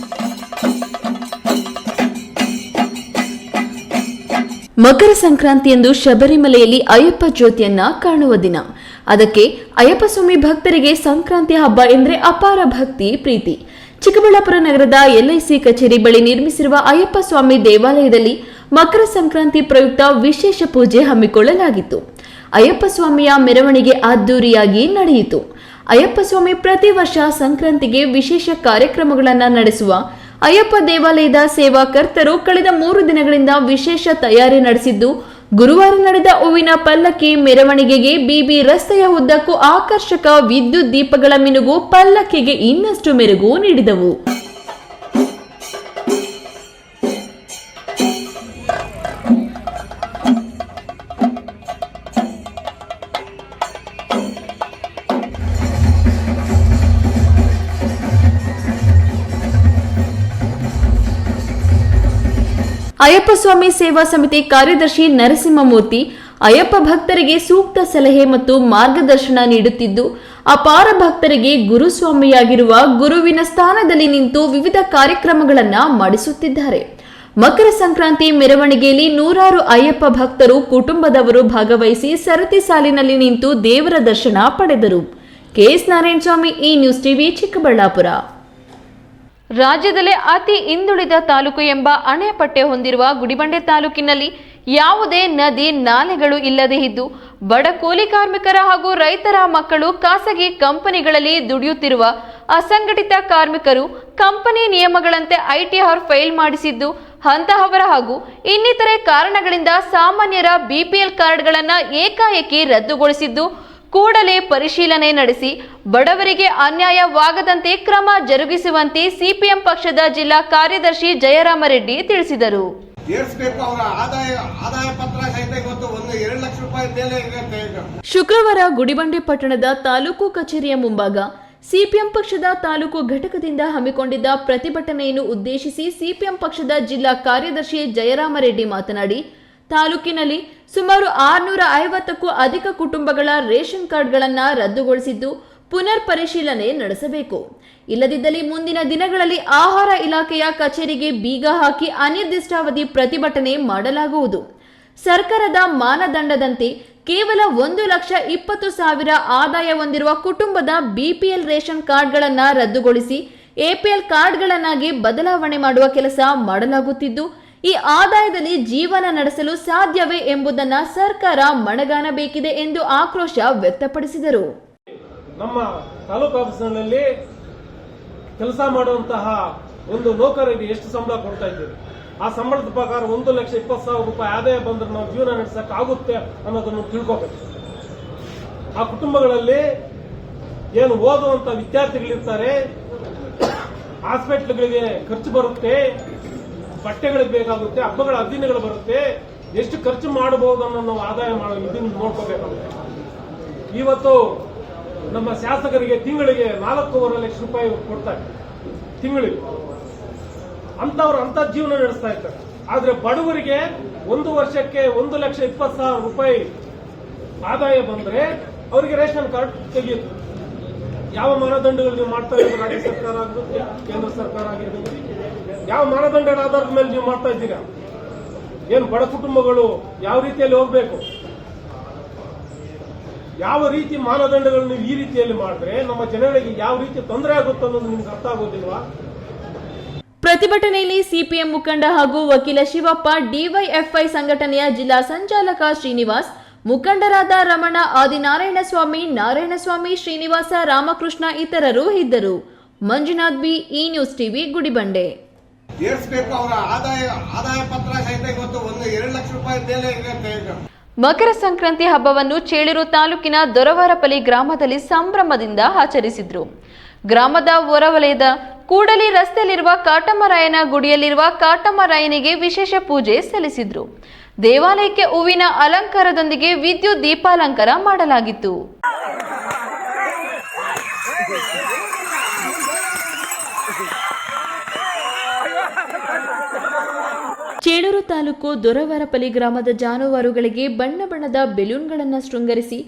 ಮಕರ ಸಂಕ್ರಾಂತಿಯಂದು ಶಬರಿಮಲೆಯಲ್ಲಿ ಅಯ್ಯಪ್ಪ ಜ್ಯೋತಿಯನ್ನ ಕಾಣುವ ದಿನ. ಅದಕ್ಕೆ ಅಯ್ಯಪ್ಪ ಸ್ವಾಮಿ ಭಕ್ತರಿಗೆ ಸಂಕ್ರಾಂತಿ ಹಬ್ಬ ಎಂದರೆ ಅಪಾರ ಭಕ್ತಿ ಪ್ರೀತಿ. ಚಿಕ್ಕಬಳ್ಳಾಪುರ ನಗರದ LIC ಕಚೇರಿ ಬಳಿ ನಿರ್ಮಿಸಿರುವ ಅಯ್ಯಪ್ಪ ಸ್ವಾಮಿ ದೇವಾಲಯದಲ್ಲಿ ಮಕರ ಸಂಕ್ರಾಂತಿ ಪ್ರಯುಕ್ತ ವಿಶೇಷ ಪೂಜೆ ಹಮ್ಮಿಕೊಳ್ಳಲಾಗಿತ್ತು. ಅಯ್ಯಪ್ಪ ಸ್ವಾಮಿಯ ಮೆರವಣಿಗೆ ಅದ್ದೂರಿಯಾಗಿ ನಡೆಯಿತು. ಅಯ್ಯಪ್ಪ ಸ್ವಾಮಿ ಪ್ರತಿ ವರ್ಷ ಸಂಕ್ರಾಂತಿಗೆ ವಿಶೇಷ ಕಾರ್ಯಕ್ರಮಗಳನ್ನು ನಡೆಸುವ ಅಯ್ಯಪ್ಪ ದೇವಾಲಯದ ಸೇವಾಕರ್ತರು ಕಳೆದ 3 ದಿನಗಳಿಂದ ವಿಶೇಷ ತಯಾರಿ ನಡೆಸಿದ್ದು, ಗುರುವಾರ ನಡೆದ ಹೂವಿನ ಪಲ್ಲಕ್ಕಿ ಮೆರವಣಿಗೆಗೆ BB ರಸ್ತೆಯ ಉದ್ದಕ್ಕೂ ಆಕರ್ಷಕ ವಿದ್ಯುತ್ ದೀಪಗಳ ಮಿನುಗು ಪಲ್ಲಕ್ಕಿಗೆ ಇನ್ನಷ್ಟು ಮೆರುಗು ನೀಡಿದವು. ಅಯ್ಯಪ್ಪ ಸ್ವಾಮಿ ಸೇವಾ ಸಮಿತಿ ಕಾರ್ಯದರ್ಶಿ ನರಸಿಂಹಮೂರ್ತಿ ಅಯ್ಯಪ್ಪ ಭಕ್ತರಿಗೆ ಸೂಕ್ತ ಸಲಹೆ ಮತ್ತು ಮಾರ್ಗದರ್ಶನ ನೀಡುತ್ತಿದ್ದು, ಅಪಾರ ಭಕ್ತರಿಗೆ ಗುರುಸ್ವಾಮಿಯಾಗಿರುವ ಗುರುವಿನ ಸ್ಥಾನದಲ್ಲಿ ನಿಂತು ವಿವಿಧ ಕಾರ್ಯಕ್ರಮಗಳನ್ನು ಮಾಡಿಸುತ್ತಿದ್ದಾರೆ. ಮಕರ ಸಂಕ್ರಾಂತಿ ಮೆರವಣಿಗೆಯಲ್ಲಿ ನೂರಾರು ಅಯ್ಯಪ್ಪ ಭಕ್ತರು ಕುಟುಂಬದವರು ಭಾಗವಹಿಸಿ ಸರತಿ ಸಾಲಿನಲ್ಲಿ ನಿಂತು ದೇವರ ದರ್ಶನ ಪಡೆದರು. KS ನಾರಾಯಣ ಸ್ವಾಮಿ, ಈ ನ್ಯೂಸ್ ಟಿವಿ, ಚಿಕ್ಕಬಳ್ಳಾಪುರ. ರಾಜ್ಯದಲ್ಲೇ ಅತಿ ಹಿಂದುಳಿದ ತಾಲೂಕು ಎಂಬ ಅಣೆಪಟ್ಟೆ ಹೊಂದಿರುವ ಗುಡಿಬಂಡೆ ತಾಲೂಕಿನಲ್ಲಿ ಯಾವುದೇ ನದಿ ನಾಲೆಗಳು ಇಲ್ಲದೆ ಇದ್ದು, ಬಡ ಕೂಲಿ ಕಾರ್ಮಿಕರ ಹಾಗೂ ರೈತರ ಮಕ್ಕಳು ಖಾಸಗಿ ಕಂಪನಿಗಳಲ್ಲಿ ದುಡಿಯುತ್ತಿರುವ ಅಸಂಘಟಿತ ಕಾರ್ಮಿಕರು ಕಂಪನಿ ನಿಯಮಗಳಂತೆ ITR ಫೈಲ್ ಮಾಡಿಸಿದ್ದು, ಅಂತಹವರ ಹಾಗೂ ಇನ್ನಿತರೆ ಕಾರಣಗಳಿಂದ ಸಾಮಾನ್ಯರ BPL ಕಾರ್ಡ್ಗಳನ್ನು ಏಕಾಏಕಿ ರದ್ದುಗೊಳಿಸಿದ್ದು, ಕೂಡಲೇ ಪರಿಶೀಲನೆ ನಡೆಸಿ ಬಡವರಿಗೆ ಅನ್ಯಾಯವಾಗದಂತೆ ಕ್ರಮ ಜರುಗಿಸುವಂತೆ CPM ಪಕ್ಷದ ಜಿಲ್ಲಾ ಕಾರ್ಯದರ್ಶಿ ಜಯರಾಮರೆಡ್ಡಿ ತಿಳಿಸಿದರು. ಶುಕ್ರವಾರ ಗುಡಿಬಂಡೆ ಪಟ್ಟಣದ ತಾಲೂಕು ಕಚೇರಿಯ ಮುಂಭಾಗ CPM ಪಕ್ಷದ ತಾಲೂಕು ಘಟಕದಿಂದ ಹಮ್ಮಿಕೊಂಡಿದ್ದ ಪ್ರತಿಭಟನೆಯನ್ನು ಉದ್ದೇಶಿಸಿ CPM ಪಕ್ಷದ ಜಿಲ್ಲಾ ಕಾರ್ಯದರ್ಶಿ ಜಯರಾಮರೆಡ್ಡಿ ಮಾತನಾಡಿ, ತಾಲೂಕಿನಲ್ಲಿ ಸುಮಾರು 650ಕ್ಕೂ ಅಧಿಕ ಕುಟುಂಬಗಳ ರೇಷನ್ ಕಾರ್ಡ್ಗಳನ್ನು ರದ್ದುಗೊಳಿಸಿದ್ದು, ಪುನರ್ ಪರಿಶೀಲನೆ ನಡೆಸಬೇಕು. ಇಲ್ಲದಿದ್ದಲ್ಲಿ ಮುಂದಿನ ದಿನಗಳಲ್ಲಿ ಆಹಾರ ಇಲಾಖೆಯ ಕಚೇರಿಗೆ ಬೀಗ ಹಾಕಿ ಅನಿರ್ದಿಷ್ಟಾವಧಿ ಪ್ರತಿಭಟನೆ ಮಾಡಲಾಗುವುದು. ಸರ್ಕಾರದ ಮಾನದಂಡದಂತೆ ಕೇವಲ 1,20,000 ಆದಾಯ ಹೊಂದಿರುವ ಕುಟುಂಬದ BPL ರೇಷನ್ ಕಾರ್ಡ್ಗಳನ್ನು ರದ್ದುಗೊಳಿಸಿ APL ಕಾರ್ಡ್ಗಳನ್ನಾಗಿ ಬದಲಾವಣೆ ಮಾಡುವ ಕೆಲಸ ಮಾಡಲಾಗುತ್ತಿದ್ದು, ಈ ಆದಾಯದಲ್ಲಿ ಜೀವನ ನಡೆಸಲು ಸಾಧ್ಯವೇ ಎಂಬುದನ್ನು ಸರ್ಕಾರ ಮನಗಾಣಬೇಕಿದೆ ಎಂದು ಆಕ್ರೋಶ ವ್ಯಕ್ತಪಡಿಸಿದರು. ನಮ್ಮ ತಾಲೂಕು ಆಫೀಸ್ನಲ್ಲಿ ಕೆಲಸ ಮಾಡುವಂತಹ ಒಂದು ನೌಕರರಿಗೆ ಎಷ್ಟು ಸಂಬಳ ಕೊಡ್ತಾ ಇದ್ದೀವಿ, ಆ ಸಂಬಳದ ಪ್ರಕಾರ 1,20,000 ರೂಪಾಯಿ ಆದಾಯ ಬಂದ್ರೆ ನಾವು ಜೀವನ ನಡೆಸಕ್ಕೆ ಆಗುತ್ತೆ ಅನ್ನೋದನ್ನು ತಿಳ್ಕೋಬೇಕು. ಆ ಕುಟುಂಬಗಳಲ್ಲಿ ಏನು ಓದುವಂತ ವಿದ್ಯಾರ್ಥಿಗಳಿರ್ತಾರೆ, ಹಾಸ್ಪಿಟ್ಲ್ಗಳಿಗೆ ಖರ್ಚು ಬರುತ್ತೆ, ಬಟ್ಟೆಗಳಿಗೆ ಬೇಕಾಗುತ್ತೆ, ಹಬ್ಬಗಳ ಹದಿನಗಳು ಬರುತ್ತೆ, ಎಷ್ಟು ಖರ್ಚು ಮಾಡಬಹುದು ಅನ್ನೋ ನಾವು ಆದಾಯ ಇದನ್ನು ನೋಡ್ಕೋಬೇಕಾಗುತ್ತೆ. ಇವತ್ತು ನಮ್ಮ ಶಾಸಕರಿಗೆ ತಿಂಗಳಿಗೆ 4.5 ಲಕ್ಷ ರೂಪಾಯಿ ಕೊಡ್ತಾರೆ ತಿಂಗಳಿಗೆ, ಅಂತ ಜೀವನ ನಡೆಸ್ತಾ ಇರ್ತಾರೆ. ಆದ್ರೆ ಬಡವರಿಗೆ 1 ವರ್ಷಕ್ಕೆ 1,20,000 ರೂಪಾಯಿ ಆದಾಯ ಬಂದ್ರೆ ಅವರಿಗೆ ರೇಷನ್ ಕಾರ್ಡ್ ತೆಗೆಯುತ್ತೆ. ಯಾವ ಮಾನದಂಡಗಳು ನೀವು ಮಾಡ್ತಾ ಇರೋದು, ರಾಜ್ಯ ಸರ್ಕಾರ ಆಗಿರುತ್ತೆ, ಕೇಂದ್ರ ಸರ್ಕಾರ ಆಗಿರ್ಬೋದು, ಯಾವ ಮಾನದಂಡದ ಆಧಾರದ ಮೇಲೆ ನೀವು ಮಾಡ್ತಾ ಇದ್ದೀರಾ? ಏನು ಬಡ ಕುಟುಂಬಗಳು ಯಾವ ರೀತಿಯಲ್ಲಿ ಹೋಗ್ಬೇಕು, ಯಾವ ರೀತಿ ಮಾನದಂಡಗಳು ನೀವು ಈ ರೀತಿಯಲ್ಲಿ ಮಾಡಿದ್ರೆ ನಮ್ಮ ಜನಗಳಿಗೆ ಯಾವ ರೀತಿ ತೊಂದರೆ ಆಗುತ್ತೆ ಅನ್ನೋದು ನಿಮ್ಗೆ ಅರ್ಥ ಆಗೋದಿಲ್ವಾ? ಪ್ರತಿಭಟನೆಯಲ್ಲಿ CPM ಮುಖಂಡ ಹಾಗೂ ವಕೀಲ ಶಿವಪ್ಪ, DYFI ಸಂಘಟನೆಯ ಜಿಲ್ಲಾ ಸಂಚಾಲಕ ಶ್ರೀನಿವಾಸ್, ಮುಖಂಡರಾದ ರಮಣ, ಆದಿನಾರಾಯಣಸ್ವಾಮಿ, ನಾರಾಯಣಸ್ವಾಮಿ, ಶ್ರೀನಿವಾಸ, ರಾಮಕೃಷ್ಣ ಇತರರು ಇದ್ದರು. ಮಂಜುನಾಥ್ B, ಈ ನ್ಯೂಸ್ ಟಿವಿ, ಗುಡಿಬಂಡೆ. ಮಕರ ಸಂಕ್ರಾಂತಿ ಹಬ್ಬವನ್ನು ಚೇಳೂರು ತಾಲೂಕಿನ ದೊರವಾರಪಲ್ಲಿ ಗ್ರಾಮದಲ್ಲಿ ಸಂಭ್ರಮದಿಂದ ಆಚರಿಸಿದ್ರು. ಗ್ರಾಮದ ಹೊರವಲಯದ ಕೂಡಲಿ ರಸ್ತೆಯಲ್ಲಿರುವ ಕಾಟಮರಾಯನ ಗುಡಿಯಲ್ಲಿರುವ ಕಾಟಮರಾಯನಿಗೆ ವಿಶೇಷ ಪೂಜೆ ಸಲ್ಲಿಸಿದ್ರು. ದೇವಾಲಯಕ್ಕೆ ಹೂವಿನ ಅಲಂಕಾರದೊಂದಿಗೆ ವಿದ್ಯುತ್ ದೀಪಾಲಂಕಾರ ಮಾಡಲಾಗಿತ್ತು. ಚೇಳೂರು ತಾಲೂಕು ದೊರವಾರಪಲ್ಲಿ ಗ್ರಾಮದ ಜಾನುವಾರುಗಳಿಗೆ ಬಣ್ಣ ಬಣ್ಣದ ಬೆಲೂನ್ಗಳನ್ನು ಶೃಂಗರಿಸಿ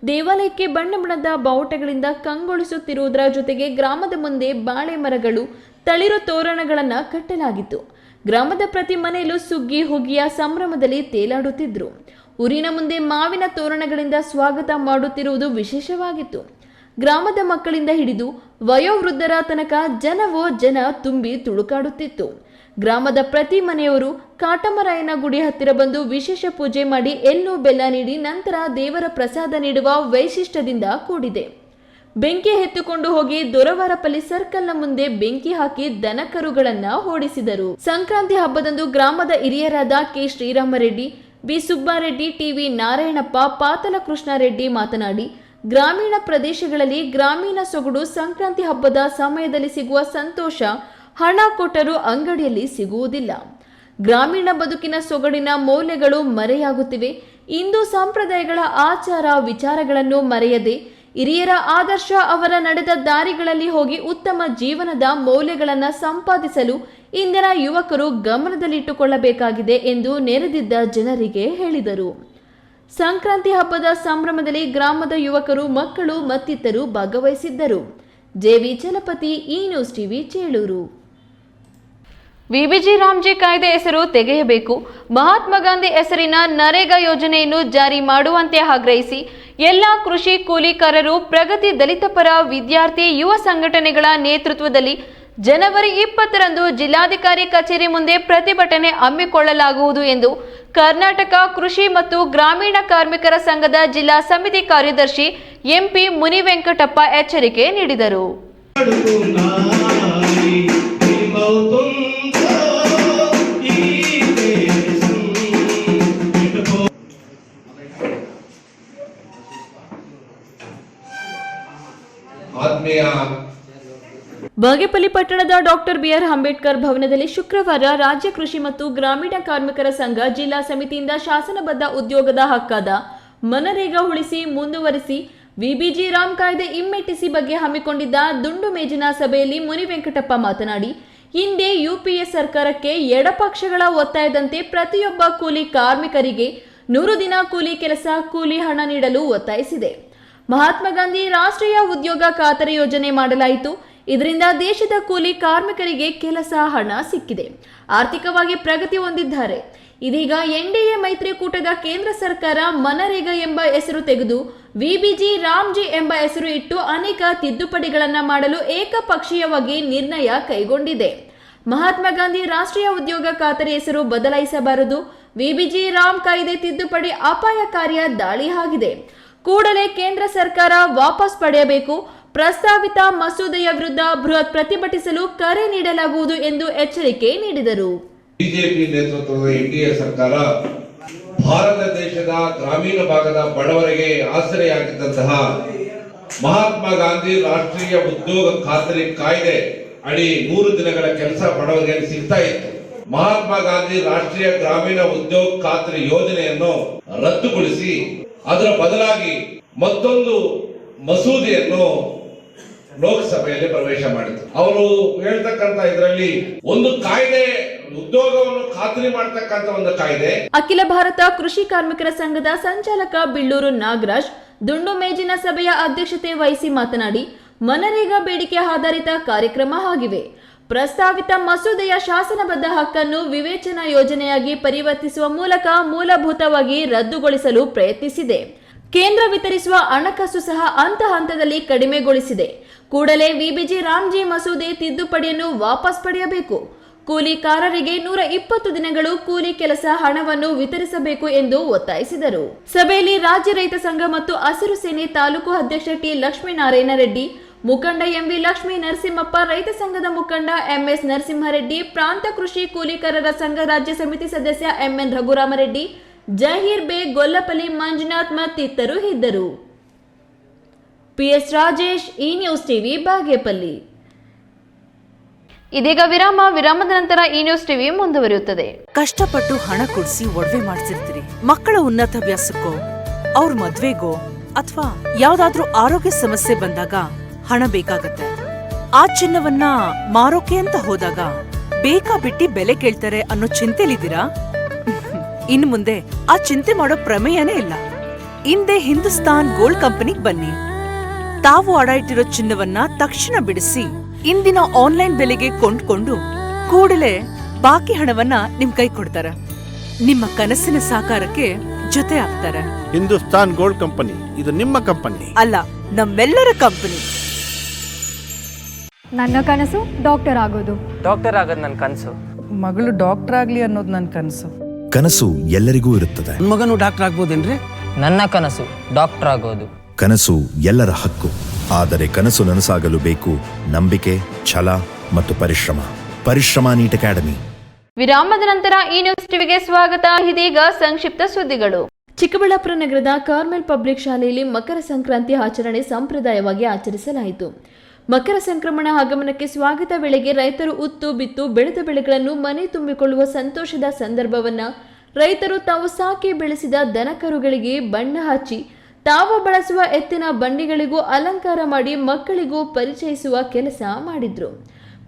ದೇವಾಲಯಕ್ಕೆ ಬಣ್ಣ ಬಣ್ಣದ ಬಾವುಟಗಳಿಂದ ಕಂಗೊಳಿಸುತ್ತಿರುವುದರ ಜೊತೆಗೆ ಗ್ರಾಮದ ಮುಂದೆ ಬಾಳೆ ಮರಗಳು, ತಳಿರು ತೋರಣಗಳನ್ನು ಕಟ್ಟಲಾಗಿತ್ತು. ಗ್ರಾಮದ ಪ್ರತಿ ಮನೆಯಲ್ಲೂ ಸುಗ್ಗಿ ಹುಗ್ಗಿಯ ಸಂಭ್ರಮದಲ್ಲಿ ತೇಲಾಡುತ್ತಿದ್ರು. ಊರಿನ ಮುಂದೆ ಮಾವಿನ ತೋರಣಗಳಿಂದ ಸ್ವಾಗತ ಮಾಡುತ್ತಿರುವುದು ವಿಶೇಷವಾಗಿತ್ತು. ಗ್ರಾಮದ ಮಕ್ಕಳಿಂದ ಹಿಡಿದು ವಯೋವೃದ್ಧರ ತನಕ ಜನವೋ ಜನ ತುಂಬಿ ತುಳುಕಾಡುತ್ತಿತ್ತು. ಗ್ರಾಮದ ಪ್ರತಿ ಮನೆಯವರು ಕಾಟಮರಾಯನ ಗುಡಿ ಹತ್ತಿರ ಬಂದು ವಿಶೇಷ ಪೂಜೆ ಮಾಡಿ ಎಳ್ಳು ಬೆಲ್ಲ ನೀಡಿ ನಂತರ ದೇವರ ಪ್ರಸಾದ ನೀಡುವ ವೈಶಿಷ್ಟ್ಯದಿಂದ ಕೂಡಿದೆ. ಬೆಂಕಿ ಎತ್ತುಕೊಂಡು ಹೋಗಿ ದೊರವಾರಪಲ್ಲಿ ಸರ್ಕಲ್ನ ಮುಂದೆ ಬೆಂಕಿ ಹಾಕಿ ದನಕರುಗಳನ್ನ ಓಡಿಸಿದರು. ಸಂಕ್ರಾಂತಿ ಹಬ್ಬದಂದು ಗ್ರಾಮದ ಹಿರಿಯರಾದ K Sriramareddy, B Subbareddy, T V Narayanappa, Patala Krishnareddy ಮಾತನಾಡಿ, ಗ್ರಾಮೀಣ ಪ್ರದೇಶಗಳಲ್ಲಿ ಗ್ರಾಮೀಣ ಸೊಗಡು ಸಂಕ್ರಾಂತಿ ಹಬ್ಬದ ಸಮಯದಲ್ಲಿ ಸಿಗುವ ಸಂತೋಷ ಹಣ ಕೊಟ್ಟರೂ ಅಂಗಡಿಯಲ್ಲಿ ಸಿಗುವುದಿಲ್ಲ. ಗ್ರಾಮೀಣ ಬದುಕಿನ ಸೊಗಡಿನ ಮೌಲ್ಯಗಳು ಮರೆಯಾಗುತ್ತಿವೆ. ಇಂದು ಸಂಪ್ರದಾಯಗಳ ಆಚಾರ ವಿಚಾರಗಳನ್ನು ಮರೆಯದೆ ಹಿರಿಯರ ಆದರ್ಶ ಅವರ ನಡೆದ ದಾರಿಗಳಲ್ಲಿ ಹೋಗಿ ಉತ್ತಮ ಜೀವನದ ಮೌಲ್ಯಗಳನ್ನು ಸಂಪಾದಿಸಲು ಇಂದಿನ ಯುವಕರು ಗಮನದಲ್ಲಿಟ್ಟುಕೊಳ್ಳಬೇಕಾಗಿದೆ ಎಂದು ನೆರೆದಿದ್ದ ಜನರಿಗೆ ಹೇಳಿದರು. ಸಂಕ್ರಾಂತಿ ಹಬ್ಬದ ಸಂಭ್ರಮದಲ್ಲಿ ಗ್ರಾಮದ ಯುವಕರು, ಮಕ್ಕಳು ಮತ್ತಿತರರು ಭಾಗವಹಿಸಿದ್ದರು. ಜೆವಿ ಚಲಪತಿ, ಈ news TV, Cheluru. VBG Ramji ಕಾಯ್ದೆ ಹೆಸರು ತೆಗೆಯಬೇಕು, ಮಹಾತ್ಮ ಗಾಂಧಿ ಹೆಸರಿನ ನರೇಗಾ ಯೋಜನೆಯನ್ನು ಜಾರಿ ಮಾಡುವಂತೆ ಆಗ್ರಹಿಸಿ ಎಲ್ಲ ಕೃಷಿ ಕೂಲಿಕಾರರು, ಪ್ರಗತಿ ದಲಿತ ಪರ, ವಿದ್ಯಾರ್ಥಿ, ಯುವ ಸಂಘಟನೆಗಳ ನೇತೃತ್ವದಲ್ಲಿ ಜನವರಿ 20ರಂದು ಜಿಲ್ಲಾಧಿಕಾರಿ ಕಚೇರಿ ಮುಂದೆ ಪ್ರತಿಭಟನೆ ಹಮ್ಮಿಕೊಳ್ಳಲಾಗುವುದು ಎಂದು ಕರ್ನಾಟಕ ಕೃಷಿ ಮತ್ತು ಗ್ರಾಮೀಣ ಕಾರ್ಮಿಕರ ಸಂಘದ ಜಿಲ್ಲಾ ಸಮಿತಿ ಕಾರ್ಯದರ್ಶಿ ಎಂಪಿ ಮುನಿವೆಂಕಟಪ್ಪ ಎಚ್ಚರಿಕೆ ನೀಡಿದರು. ಬಾಗೇಪಲ್ಲಿ ಪಟ್ಟಣದ ಡಾಕ್ಟರ್ ಬಿಆರ್ ಅಂಬೇಡ್ಕರ್ ಭವನದಲ್ಲಿ ಶುಕ್ರವಾರ ರಾಜ್ಯ ಕೃಷಿ ಮತ್ತು ಗ್ರಾಮೀಣ ಕಾರ್ಮಿಕರ ಸಂಘ ಜಿಲ್ಲಾ ಸಮಿತಿಯಿಂದ ಶಾಸನಬದ್ಧ ಉದ್ಯೋಗದ ಹಕ್ಕಾದ ಮನರೇಗಾ ಉಳಿಸಿ ಮುಂದುವರಿಸಿ ವಿಬಿಜಿ ರಾಮ್ ಕಾಯ್ದೆ ಹಿಮ್ಮೆಟ್ಟಿಸಿ ಬಗ್ಗೆ ಹಮ್ಮಿಕೊಂಡಿದ್ದ ದುಂಡು ಮೇಜಿನ ಸಭೆಯಲ್ಲಿ ಮುನಿವೆಂಕಟಪ್ಪ ಮಾತನಾಡಿ, ಹಿಂದೆ ಯುಪಿಎ ಸರ್ಕಾರಕ್ಕೆ ಎಡಪಕ್ಷಗಳ ಒತ್ತಾಯದಂತೆ ಪ್ರತಿಯೊಬ್ಬ ಕೂಲಿ ಕಾರ್ಮಿಕರಿಗೆ 100 ದಿನ ಕೂಲಿ ಕೆಲಸ ಕೂಲಿ ಹಣ ನೀಡಲು ಒತ್ತಾಯಿಸಿದೆ. ಮಹಾತ್ಮ ಗಾಂಧಿ ರಾಷ್ಟ್ರೀಯ ಉದ್ಯೋಗ ಖಾತರಿ ಯೋಜನೆ ಮಾಡಲಾಯಿತು. ಇದರಿಂದ ದೇಶದ ಕೂಲಿ ಕಾರ್ಮಿಕರಿಗೆ ಕೆಲಸ, ಹಣ ಸಿಕ್ಕಿದೆ, ಆರ್ಥಿಕವಾಗಿ ಪ್ರಗತಿ ಹೊಂದಿದ್ದಾರೆ. ಇದೀಗ ಎನ್ಡಿಎ ಮೈತ್ರಿಕೂಟದ ಕೇಂದ್ರ ಸರ್ಕಾರ ಮನರೇಗಾ ಎಂಬ ಹೆಸರು ತೆಗೆದು ವಿಬಿಜಿ ರಾಮ್ಜಿ ಎಂಬ ಹೆಸರು ಇಟ್ಟು ಅನೇಕ ತಿದ್ದುಪಡಿಗಳನ್ನು ಮಾಡಲು ಏಕಪಕ್ಷೀಯವಾಗಿ ನಿರ್ಣಯ ಕೈಗೊಂಡಿದೆ. ಮಹಾತ್ಮ ಗಾಂಧಿ ರಾಷ್ಟ್ರೀಯ ಉದ್ಯೋಗ ಖಾತರಿ ಹೆಸರು ಬದಲಾಯಿಸಬಾರದು. ವಿಬಿಜಿ ರಾಮ್ ಕಾಯ್ದೆ ತಿದ್ದುಪಡಿ ಅಪಾಯಕಾರಿಯ ದಾಳಿ ಆಗಿದೆ. ಕೂಡಲೇ ಕೇಂದ್ರ ಸರ್ಕಾರ ವಾಪಸ್ ಪಡೆಯಬೇಕು. ಪ್ರಸ್ತಾವಿತ ಮಸೂದೆಯ ವಿರುದ್ಧ ಬೃಹತ್ ಪ್ರತಿಭಟಿಸಲು ಕರೆ ನೀಡಲಾಗುವುದು ಎಂದು ಎಚ್ಚರಿಕೆ ನೀಡಿದರು. ಬಿಜೆಪಿ ನೇತೃತ್ವದ ಎನ್ಡಿಎ ಸರ್ಕಾರ ಭಾರತ ದೇಶದ ಗ್ರಾಮೀಣ ಭಾಗದ ಬಡವರಿಗೆ ಆಸರೆಯಾಗಿದ್ದಂತಹ ಮಹಾತ್ಮ ಗಾಂಧಿ ರಾಷ್ಟ್ರೀಯ ಉದ್ಯೋಗ ಖಾತರಿ ಕಾಯ್ದೆ ಅಡಿ 100 ದಿನಗಳ ಕೆಲಸ ಬಡವರಿಗೆ ಸಿಗ್ತಾ ಇತ್ತು. ಮಹಾತ್ಮ ಗಾಂಧಿ ರಾಷ್ಟ್ರೀಯ ಗ್ರಾಮೀಣ ಉದ್ಯೋಗ ಖಾತರಿ ಯೋಜನೆಯನ್ನು ರದ್ದುಗೊಳಿಸಿ ಅದರ ಬದಲಾಗಿ ಮತ್ತೊಂದು ಮಸೂದೆಯನ್ನು ಲೋಕಸಭೆಯಲ್ಲಿ ಪ್ರವೇಶ ಮಾಡಿತು. ಅವರು ಹೇಳ್ತಕ್ಕಂತ ಇದರಲ್ಲಿ ಒಂದು ಕಾಯ್ದೆ, ಉದ್ಯೋಗವನ್ನು ಖಾತರಿ ಮಾಡತಕ್ಕಂತ ಒಂದು ಕಾಯ್ದೆ. ಅಖಿಲ ಭಾರತ ಕೃಷಿ ಕಾರ್ಮಿಕರ ಸಂಘದ ಸಂಚಾಲಕ ಬಿಳ್ಳೂರು ನಾಗರಾಜ್ ದುಂಡು ಮೇಜಿನ ಸಭೆಯ ಅಧ್ಯಕ್ಷತೆ ವಹಿಸಿ ಮಾತನಾಡಿ, ಮನರೇಗಾ ಬೇಡಿಕೆ ಆಧಾರಿತ ಕಾರ್ಯಕ್ರಮ ಆಗಿವೆ. ಪ್ರಸ್ತಾವಿತ ಮಸೂದೆಯ ಶಾಸನಬದ್ಧ ಹಕ್ಕನ್ನು ವಿವೇಚನಾ ಯೋಜನೆಯಾಗಿ ಪರಿವರ್ತಿಸುವ ಮೂಲಕ ಮೂಲಭೂತವಾಗಿ ರದ್ದುಗೊಳಿಸಲು ಪ್ರಯತ್ನಿಸಿದೆ. ಕೇಂದ್ರ ವಿತರಿಸುವ ಹಣಕಾಸು ಸಹ ಹಂತದಲ್ಲಿ ಕಡಿಮೆಗೊಳಿಸಿದೆ. ಕೂಡಲೇ ವಿಬಿಜಿ ರಾಮ್ಜಿ ಮಸೂದೆ ತಿದ್ದುಪಡಿಯನ್ನು ವಾಪಸ್ ಪಡೆಯಬೇಕು. ಕೂಲಿಕಾರರಿಗೆ 120 ದಿನಗಳು ಕೂಲಿ ಕೆಲಸ ಹಣವನ್ನು ವಿತರಿಸಬೇಕು ಎಂದು ಒತ್ತಾಯಿಸಿದರು. ಸಭೆಯಲ್ಲಿ ರಾಜ್ಯ ರೈತ ಸಂಘ ಮತ್ತು ಹಸಿರು ಸೇನೆ ತಾಲೂಕು ಅಧ್ಯಕ್ಷ ಟಿ ಲಕ್ಷ್ಮೀನಾರಾಯಣ ರೆಡ್ಡಿ, ಮುಖಂಡ ಎಂವಿ ಲಕ್ಷ್ಮೀ ನರಸಿಂಹಪ್ಪ, ರೈತ ಸಂಘದ ಮುಖಂಡ ಎಂಎಸ್ ನರಸಿಂಹರೆಡ್ಡಿ, ಪ್ರಾಂತ ಕೃಷಿ ಕೂಲಿಕಾರರ ಸಂಘ ರಾಜ್ಯ ಸಮಿತಿ ಸದಸ್ಯ ಎಂಎನ್ ರಘುರಾಮರೆಡ್ಡಿ, ಜಹೀರ್ ಬೇಗ್, ಗೊಲ್ಲಪಲ್ಲಿ ಮಂಜುನಾಥ್ ಮತ್ತಿತರರು ಇದ್ದರು. ಪಿಎಸ್ ರಾಜೇಶ್, ಈ ನ್ಯೂಸ್ ಟಿವಿ, ಬಾಗೇಪಲ್ಲಿ. ಇದೀಗ ವಿರಾಮದ ನಂತರ ಈ ನ್ಯೂಸ್ ಟಿವಿ ಮುಂದುವರಿಯುತ್ತದೆ. ಕಷ್ಟಪಟ್ಟು ಹಣ ಕೊಡಿಸಿ ಒಡವೆ ಮಾಡಿಸಿರ್ತೀರಿ, ಮಕ್ಕಳ ಉನ್ನತ ವ್ಯಾಸಕ್ಕೋ, ಅವ್ರ ಮದ್ವೆಗೋ ಅಥವಾ ಯಾವ್ದಾದ್ರೂ ಆರೋಗ್ಯ ಸಮಸ್ಯೆ ಬಂದಾಗ ಹಣ ಬೇಕಾಗತ್ತೆ. ಆ ಚಿನ್ನವನ್ನ ಮಾರೋಕೆ ಅಂತ ಹೋದಾಗ ಬೇಕಾಬಿಟ್ಟಿ ಬೆಲೆ ಕೇಳ್ತಾರೆ ಅನ್ನೋ ಚಿಂತೆಲಿದ್ದೀರಾ? ಇನ್ನು ಮುಂದೆ ಆ ಚಿಂತೆ ಮಾಡೋ ಪ್ರಮೇಯನೇ ಇಲ್ಲ. ಹಿಂದೆ ಹಿಂದೂಸ್ತಾನ್ ಗೋಲ್ಡ್ ಕಂಪನಿಗೆ ಬನ್ನಿ. ತಾವು ಅಡ ಇಟ್ಟಿರೋ ಚಿನ್ನವನ್ನ ತಕ್ಷಣ ಬಿಡಿಸಿ ಇಂದಿನ ಆನ್ಲೈನ್ ಬೆಲೆಗೆ ಕೊಂಡ್ಕೊಂಡು ಕೂಡಲೇ ಬಾಕಿ ಹಣವನ್ನ ನಿಮ್ ಕೈ ಕೊಡ್ತಾರೆ. ನಿಮ್ಮ ಕನಸಿನ ಸಾಕಾರಕ್ಕೆ ಜೊತೆ ಆಗ್ತಾರೆ. ಹಿಂದೂಸ್ತಾನ್ ಗೋಲ್ಡ್ ಕಂಪನಿ, ಇದು ನಿಮ್ಮ ಕಂಪನಿ ಅಲ್ಲ, ನಮ್ಮೆಲ್ಲರ ಕಂಪನಿ. ನನ್ನ ಕನಸು ಡಾಕ್ಟರ್ ಆಗೋದು. ಡಾಕ್ಟರ್ ಆಗೋದು ನನ್ನ ಕನಸು. ಮಗಳು ಡಾಕ್ಟರ್ ಆಗ್ಲಿ ಅನ್ನೋದು ನನ್ನ ಕನಸು. ಕನಸು ಎಲ್ಲರಿಗೂ ಇರುತ್ತದೆ. ಮಗನು ಡಾಕ್ಟರ್ ಆಗ್ಬೋದೇನ್ರಿ? ನನ್ನ ಕನಸು ಡಾಕ್ಟರ್ ಆಗೋದು. ಕನಸು ಎಲ್ಲರ ಹಕ್ಕು. ಆದರೆ ಕನಸು ನನಸಾಗಲು ಬೇಕು ನಂಬಿಕೆ, ಛಲ ಮತ್ತು ಪರಿಶ್ರಮ ನೀಟ್ ಅಕಾಡೆಮಿ. ವಿರಾಮದ ನಂತರ ಈ ನ್ಯೂಸ್ ಟಿವಿಗೆ ಸ್ವಾಗತ. ಇದೀಗ ಸಂಕ್ಷಿಪ್ತ ಸುದ್ದಿಗಳು. ಚಿಕ್ಕಬಳ್ಳಾಪುರ ನಗರದ ಕಾರ್ಮೆಲ್ ಪಬ್ಲಿಕ್ ಶಾಲೆಯಲ್ಲಿ ಮಕರ ಸಂಕ್ರಾಂತಿ ಆಚರಣೆ ಸಂಪ್ರದಾಯವಾಗಿ ಆಚರಿಸಲಾಯಿತು. ಮಕರ ಸಂಕ್ರಮಣ ಆಗಮನಕ್ಕೆ ಸ್ವಾಗತ ವೇಳೆಗೆ ರೈತರು ಉತ್ತು ಬಿತ್ತು ಬೆಳೆದ ಬೆಳೆಗಳನ್ನು ಮನೆ ತುಂಬಿಕೊಳ್ಳುವ ಸಂತೋಷದ ಸಂದರ್ಭವನ್ನ ರೈತರು ತಾವು ಸಾಕಿ ಬೆಳೆಸಿದ ದನಕರುಗಳಿಗೆ ಬಣ್ಣ ಹಚ್ಚಿ ತಾವು ಬಳಸುವ ಎತ್ತಿನ ಬಂಡಿಗಳಿಗೂ ಅಲಂಕಾರ ಮಾಡಿ ಮಕ್ಕಳಿಗೂ ಪರಿಚಯಿಸುವ ಕೆಲಸ ಮಾಡಿದ್ರು.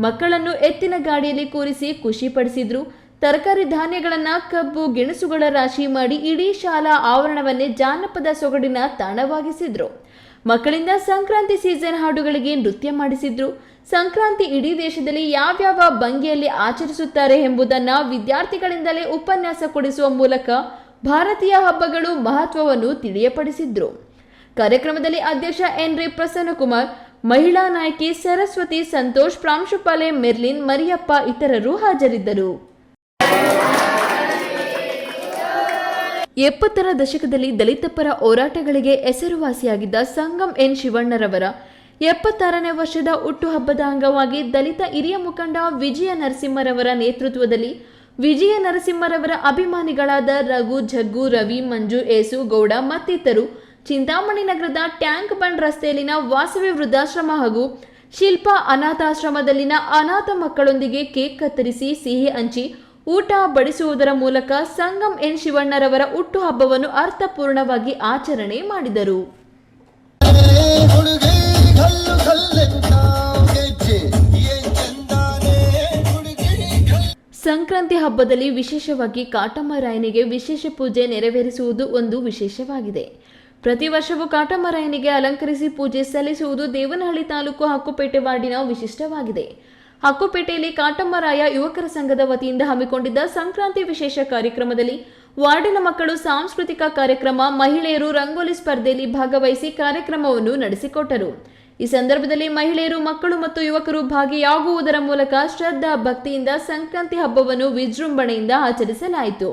ಮಕ್ಕಳನ್ನು ಎತ್ತಿನ ಗಾಡಿಯಲ್ಲಿ ಕೂರಿಸಿ ಖುಷಿ ಪಡಿಸಿದ್ರು. ತರಕಾರಿ ಧಾನ್ಯಗಳನ್ನ ಕಬ್ಬು ಗೆಣಸುಗಳ ರಾಶಿ ಮಾಡಿ ಇಡೀ ಶಾಲಾ ಆವರಣವನ್ನೇ ಜಾನಪದ ಸೊಗಡಿನ ತಾಣವಾಗಿಸಿದ್ರು. ಮಕ್ಕಳಿಂದ ಸಂಕ್ರಾಂತಿ ಸೀಸನ್ ಹಾಡುಗಳಿಗೆ ನೃತ್ಯ ಮಾಡಿಸಿದ್ರು. ಸಂಕ್ರಾಂತಿ ಇಡೀ ದೇಶದಲ್ಲಿ ಯಾವ್ಯಾವ ಭಂಗಿಯಲ್ಲಿ ಆಚರಿಸುತ್ತಾರೆ ಎಂಬುದನ್ನ ವಿದ್ಯಾರ್ಥಿಗಳಿಂದಲೇ ಉಪನ್ಯಾಸ ಕೊಡಿಸುವ ಮೂಲಕ ಭಾರತೀಯ ಹಬ್ಬಗಳು ಮಹತ್ವವನ್ನು ತಿಳಿಯಪಡಿಸಿದ್ರು. ಕಾರ್ಯಕ್ರಮದಲ್ಲಿ ಅಧ್ಯಕ್ಷ ಎನ್.ರಿ. ಪ್ರಸನ್ನಕುಮಾರ್, ಮಹಿಳಾ ನಾಯಕಿ ಸರಸ್ವತಿ ಸಂತೋಷ್, ಪ್ರಾಂಶುಪಾಲೆ ಮೆರ್ಲಿನ್, ಮರಿಯಪ್ಪ ಇತರರು ಹಾಜರಿದ್ದರು. 70ರ ದಶಕದಲ್ಲಿ ದಲಿತ ಪರ ಹೋರಾಟಗಳಿಗೆ ಹೆಸರುವಾಸಿಯಾಗಿದ್ದ ಸಂಗಮ್ ಎನ್ ಶಿವಣ್ಣರವರ 76ನೇ ವರ್ಷದ ಹುಟ್ಟುಹಬ್ಬದ ಅಂಗವಾಗಿ ದಲಿತ ಹಿರಿಯ ಮುಖಂಡ ವಿಜಯ ನರಸಿಂಹರವರ ನೇತೃತ್ವದಲ್ಲಿ ವಿಜಯ ನರಸಿಂಹರವರ ಅಭಿಮಾನಿಗಳಾದ ರಘು, ಜಗ್ಗು, ರವಿ, ಮಂಜು, ಏಸು, ಗೌಡ ಮತ್ತಿತರರು ಚಿಂತಾಮಣಿ ನಗರದ ಟ್ಯಾಂಕ್ ಬಂಡ್ ರಸ್ತೆಯಲ್ಲಿನ ವಾಸವಿ ವೃದ್ಧಾಶ್ರಮ ಹಾಗೂ ಶಿಲ್ಪಾ ಅನಾಥಾಶ್ರಮದಲ್ಲಿನ ಅನಾಥ ಮಕ್ಕಳೊಂದಿಗೆ ಕೇಕ್ ಕತ್ತರಿಸಿ ಸಿಹಿ ಹಂಚಿ ಊಟ ಬಡಿಸುವುದರ ಮೂಲಕ ಸಂಗಮ್ ಎನ್ ಶಿವಣ್ಣರವರ ಹುಟ್ಟುಹಬ್ಬವನ್ನು ಅರ್ಥಪೂರ್ಣವಾಗಿ ಆಚರಣೆ ಮಾಡಿದರು. ಸಂಕ್ರಾಂತಿ ಹಬ್ಬದಲ್ಲಿ ವಿಶೇಷವಾಗಿ ಕಾಟಮ್ಮರಾಯನಿಗೆ ವಿಶೇಷ ಪೂಜೆ ನೆರವೇರಿಸುವುದು ಒಂದು ವಿಶೇಷವಾಗಿದೆ. ಪ್ರತಿ ವರ್ಷವೂ ಕಾಟಮ್ಮರಾಯನಿಗೆ ಅಲಂಕರಿಸಿ ಪೂಜೆ ಸಲ್ಲಿಸುವುದು ದೇವನಹಳ್ಳಿ ತಾಲೂಕು ಹಕ್ಕುಪೇಟೆ ವಾರ್ಡಿನ ವಿಶಿಷ್ಟವಾಗಿದೆ. ಹಕ್ಕುಪೇಟೆಯಲ್ಲಿ ಕಾಟಮ್ಮರಾಯ ಯುವಕರ ಸಂಘದ ವತಿಯಿಂದ ಹಮ್ಮಿಕೊಂಡಿದ್ದ ಸಂಕ್ರಾಂತಿ ವಿಶೇಷ ಕಾರ್ಯಕ್ರಮದಲ್ಲಿ ವಾರ್ಡಿನ ಮಕ್ಕಳು ಸಾಂಸ್ಕೃತಿಕ ಕಾರ್ಯಕ್ರಮ, ಮಹಿಳೆಯರು ರಂಗೋಲಿ ಸ್ಪರ್ಧೆಯಲ್ಲಿ ಭಾಗವಹಿಸಿ ಕಾರ್ಯಕ್ರಮವನ್ನು ನಡೆಸಿಕೊಟ್ಟರು. ಈ ಸಂದರ್ಭದಲ್ಲಿ ಮಹಿಳೆಯರು, ಮಕ್ಕಳು ಮತ್ತು ಯುವಕರು ಭಾಗಿಯಾಗುವುದರ ಮೂಲಕ ಶ್ರದ್ಧಾ ಭಕ್ತಿಯಿಂದ ಸಂಕ್ರಾಂತಿ ಹಬ್ಬವನ್ನು ವಿಜೃಂಭಣೆಯಿಂದ ಆಚರಿಸಲಾಯಿತು.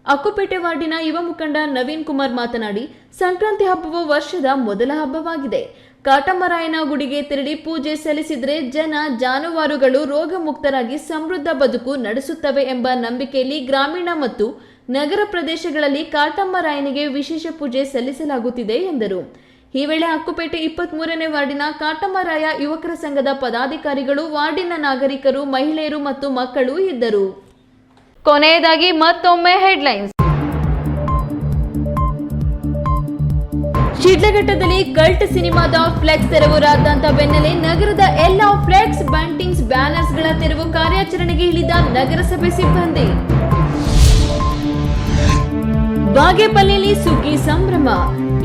ಹಕ್ಕುಪೇಟೆ ವಾರ್ಡಿನ ಯುವ ಮುಖಂಡ ನವೀನ್ ಕುಮಾರ್ ಮಾತನಾಡಿ, ಸಂಕ್ರಾಂತಿ ಹಬ್ಬವು ವರ್ಷದ ಮೊದಲ ಹಬ್ಬವಾಗಿದೆ. ಕಾಟಮ್ಮರಾಯನ ಗುಡಿಗೆ ತೆರಳಿ ಪೂಜೆ ಸಲ್ಲಿಸಿದರೆ ಜನ ಜಾನುವಾರುಗಳು ರೋಗ ಮುಕ್ತರಾಗಿ ಸಮೃದ್ಧ ಬದುಕು ನಡೆಸುತ್ತವೆ ಎಂಬ ನಂಬಿಕೆಯಲ್ಲಿ ಗ್ರಾಮೀಣ ಮತ್ತು ನಗರ ಪ್ರದೇಶಗಳಲ್ಲಿ ಕಾಟಮ್ಮರಾಯನಿಗೆ ವಿಶೇಷ ಪೂಜೆ ಸಲ್ಲಿಸಲಾಗುತ್ತಿದೆ ಎಂದರು. ಈ ವೇಳೆ ಹಕ್ಕುಪೇಟೆ 23ನೇ ವಾರ್ಡಿನ ಕಾಟಮ್ಮರಾಯ ಯುವಕರ ಸಂಘದ ಪದಾಧಿಕಾರಿಗಳು, ವಾರ್ಡಿನ ನಾಗರಿಕರು, ಮಹಿಳೆಯರು ಮತ್ತು ಮಕ್ಕಳು ಇದ್ದರು. ಕೊನೆಯದಾಗಿ ಮತ್ತೊಮ್ಮೆ ಹೆಡ್ಲೈನ್ಸ್. ಶಿಡ್ಲಘಟ್ಟದಲ್ಲಿ ಕಲ್ಟ್ ಸಿನಿಮಾದ ಫ್ಲೆಕ್ಸ್ ತೆರವು ರಾದ್ಧಾಂತ ಬೆನ್ನಲ್ಲೇ ನಗರದ ಎಲ್ಲಾ ಫ್ಲೆಕ್ಸ್, ಬಂಟಿಂಗ್ಸ್, ಬ್ಯಾನರ್ಸ್ಗಳ ತೆರವು ಕಾರ್ಯಾಚರಣೆಗೆ ಇಳಿದ ನಗರಸಭೆ ಸಿಬ್ಬಂದಿ. ಬಾಗೇಪಲ್ಲಿಯಲ್ಲಿ ಸುಗ್ಗಿ ಸಂಭ್ರಮ.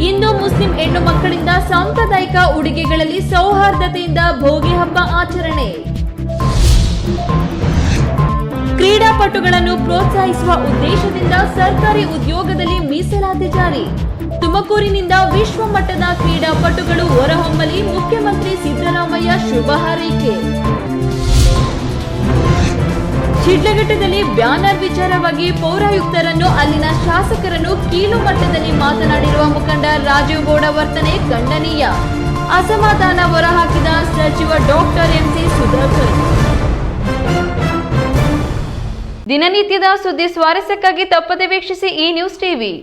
ಹಿಂದೂ ಮುಸ್ಲಿಂ ಹೆಣ್ಣು ಮಕ್ಕಳಿಂದ ಸಾಂಪ್ರದಾಯಿಕ ಉಡುಗೆಗಳಲ್ಲಿ ಸೌಹಾರ್ದತೆಯಿಂದ ಭೋಗಿ ಹಬ್ಬ ಆಚರಣೆ. ಕ್ರೀಡಾಪಟುಗಳನ್ನು ಪ್ರೋತ್ಸಾಹಿಸುವ ಉದ್ದೇಶದಿಂದ ಸರ್ಕಾರಿ ಉದ್ಯೋಗದಲ್ಲಿ ಮೀಸಲಾತಿ ಜಾರಿ. ತುಮಕೂರಿನಿಂದ ವಿಶ್ವ ಮಟ್ಟದ ಕ್ರೀಡಾಪಟುಗಳು ಹೊರಹೊಮ್ಮಲಿ, ಮುಖ್ಯಮಂತ್ರಿ ಸಿದ್ದರಾಮಯ್ಯ ಶುಭ ಹಾರೈಕೆ. ಶಿಡ್ಲಘಟ್ಟದಲ್ಲಿ ಬ್ಯಾನರ್ ವಿಚಾರವಾಗಿ ಪೌರಾಯುಕ್ತರನ್ನು, ಅಲ್ಲಿನ ಶಾಸಕರನ್ನು ಕೀಳು ಮಟ್ಟದಲ್ಲಿ ಮಾತನಾಡಿರುವ ಮುಖಂಡ ರಾಜೀವ್ ಗೌಡ ವರ್ತನೆ ಖಂಡನೀಯ. ಅಸಮಾಧಾನ ಹೊರಹಾಕಿದ ಸಚಿವ ಡಾಕ್ಟರ್ ಎಂಸಿ ಸುಧಾಕರ್. ದಿನನಿತ್ಯದ ಸುದ್ದಿ ಸ್ವಾರಸ್ಯಕ್ಕಾಗಿ ತಪ್ಪದೆ ವೀಕ್ಷಿಸಿ ಈ ನ್ಯೂಸ್ ಟಿವಿ.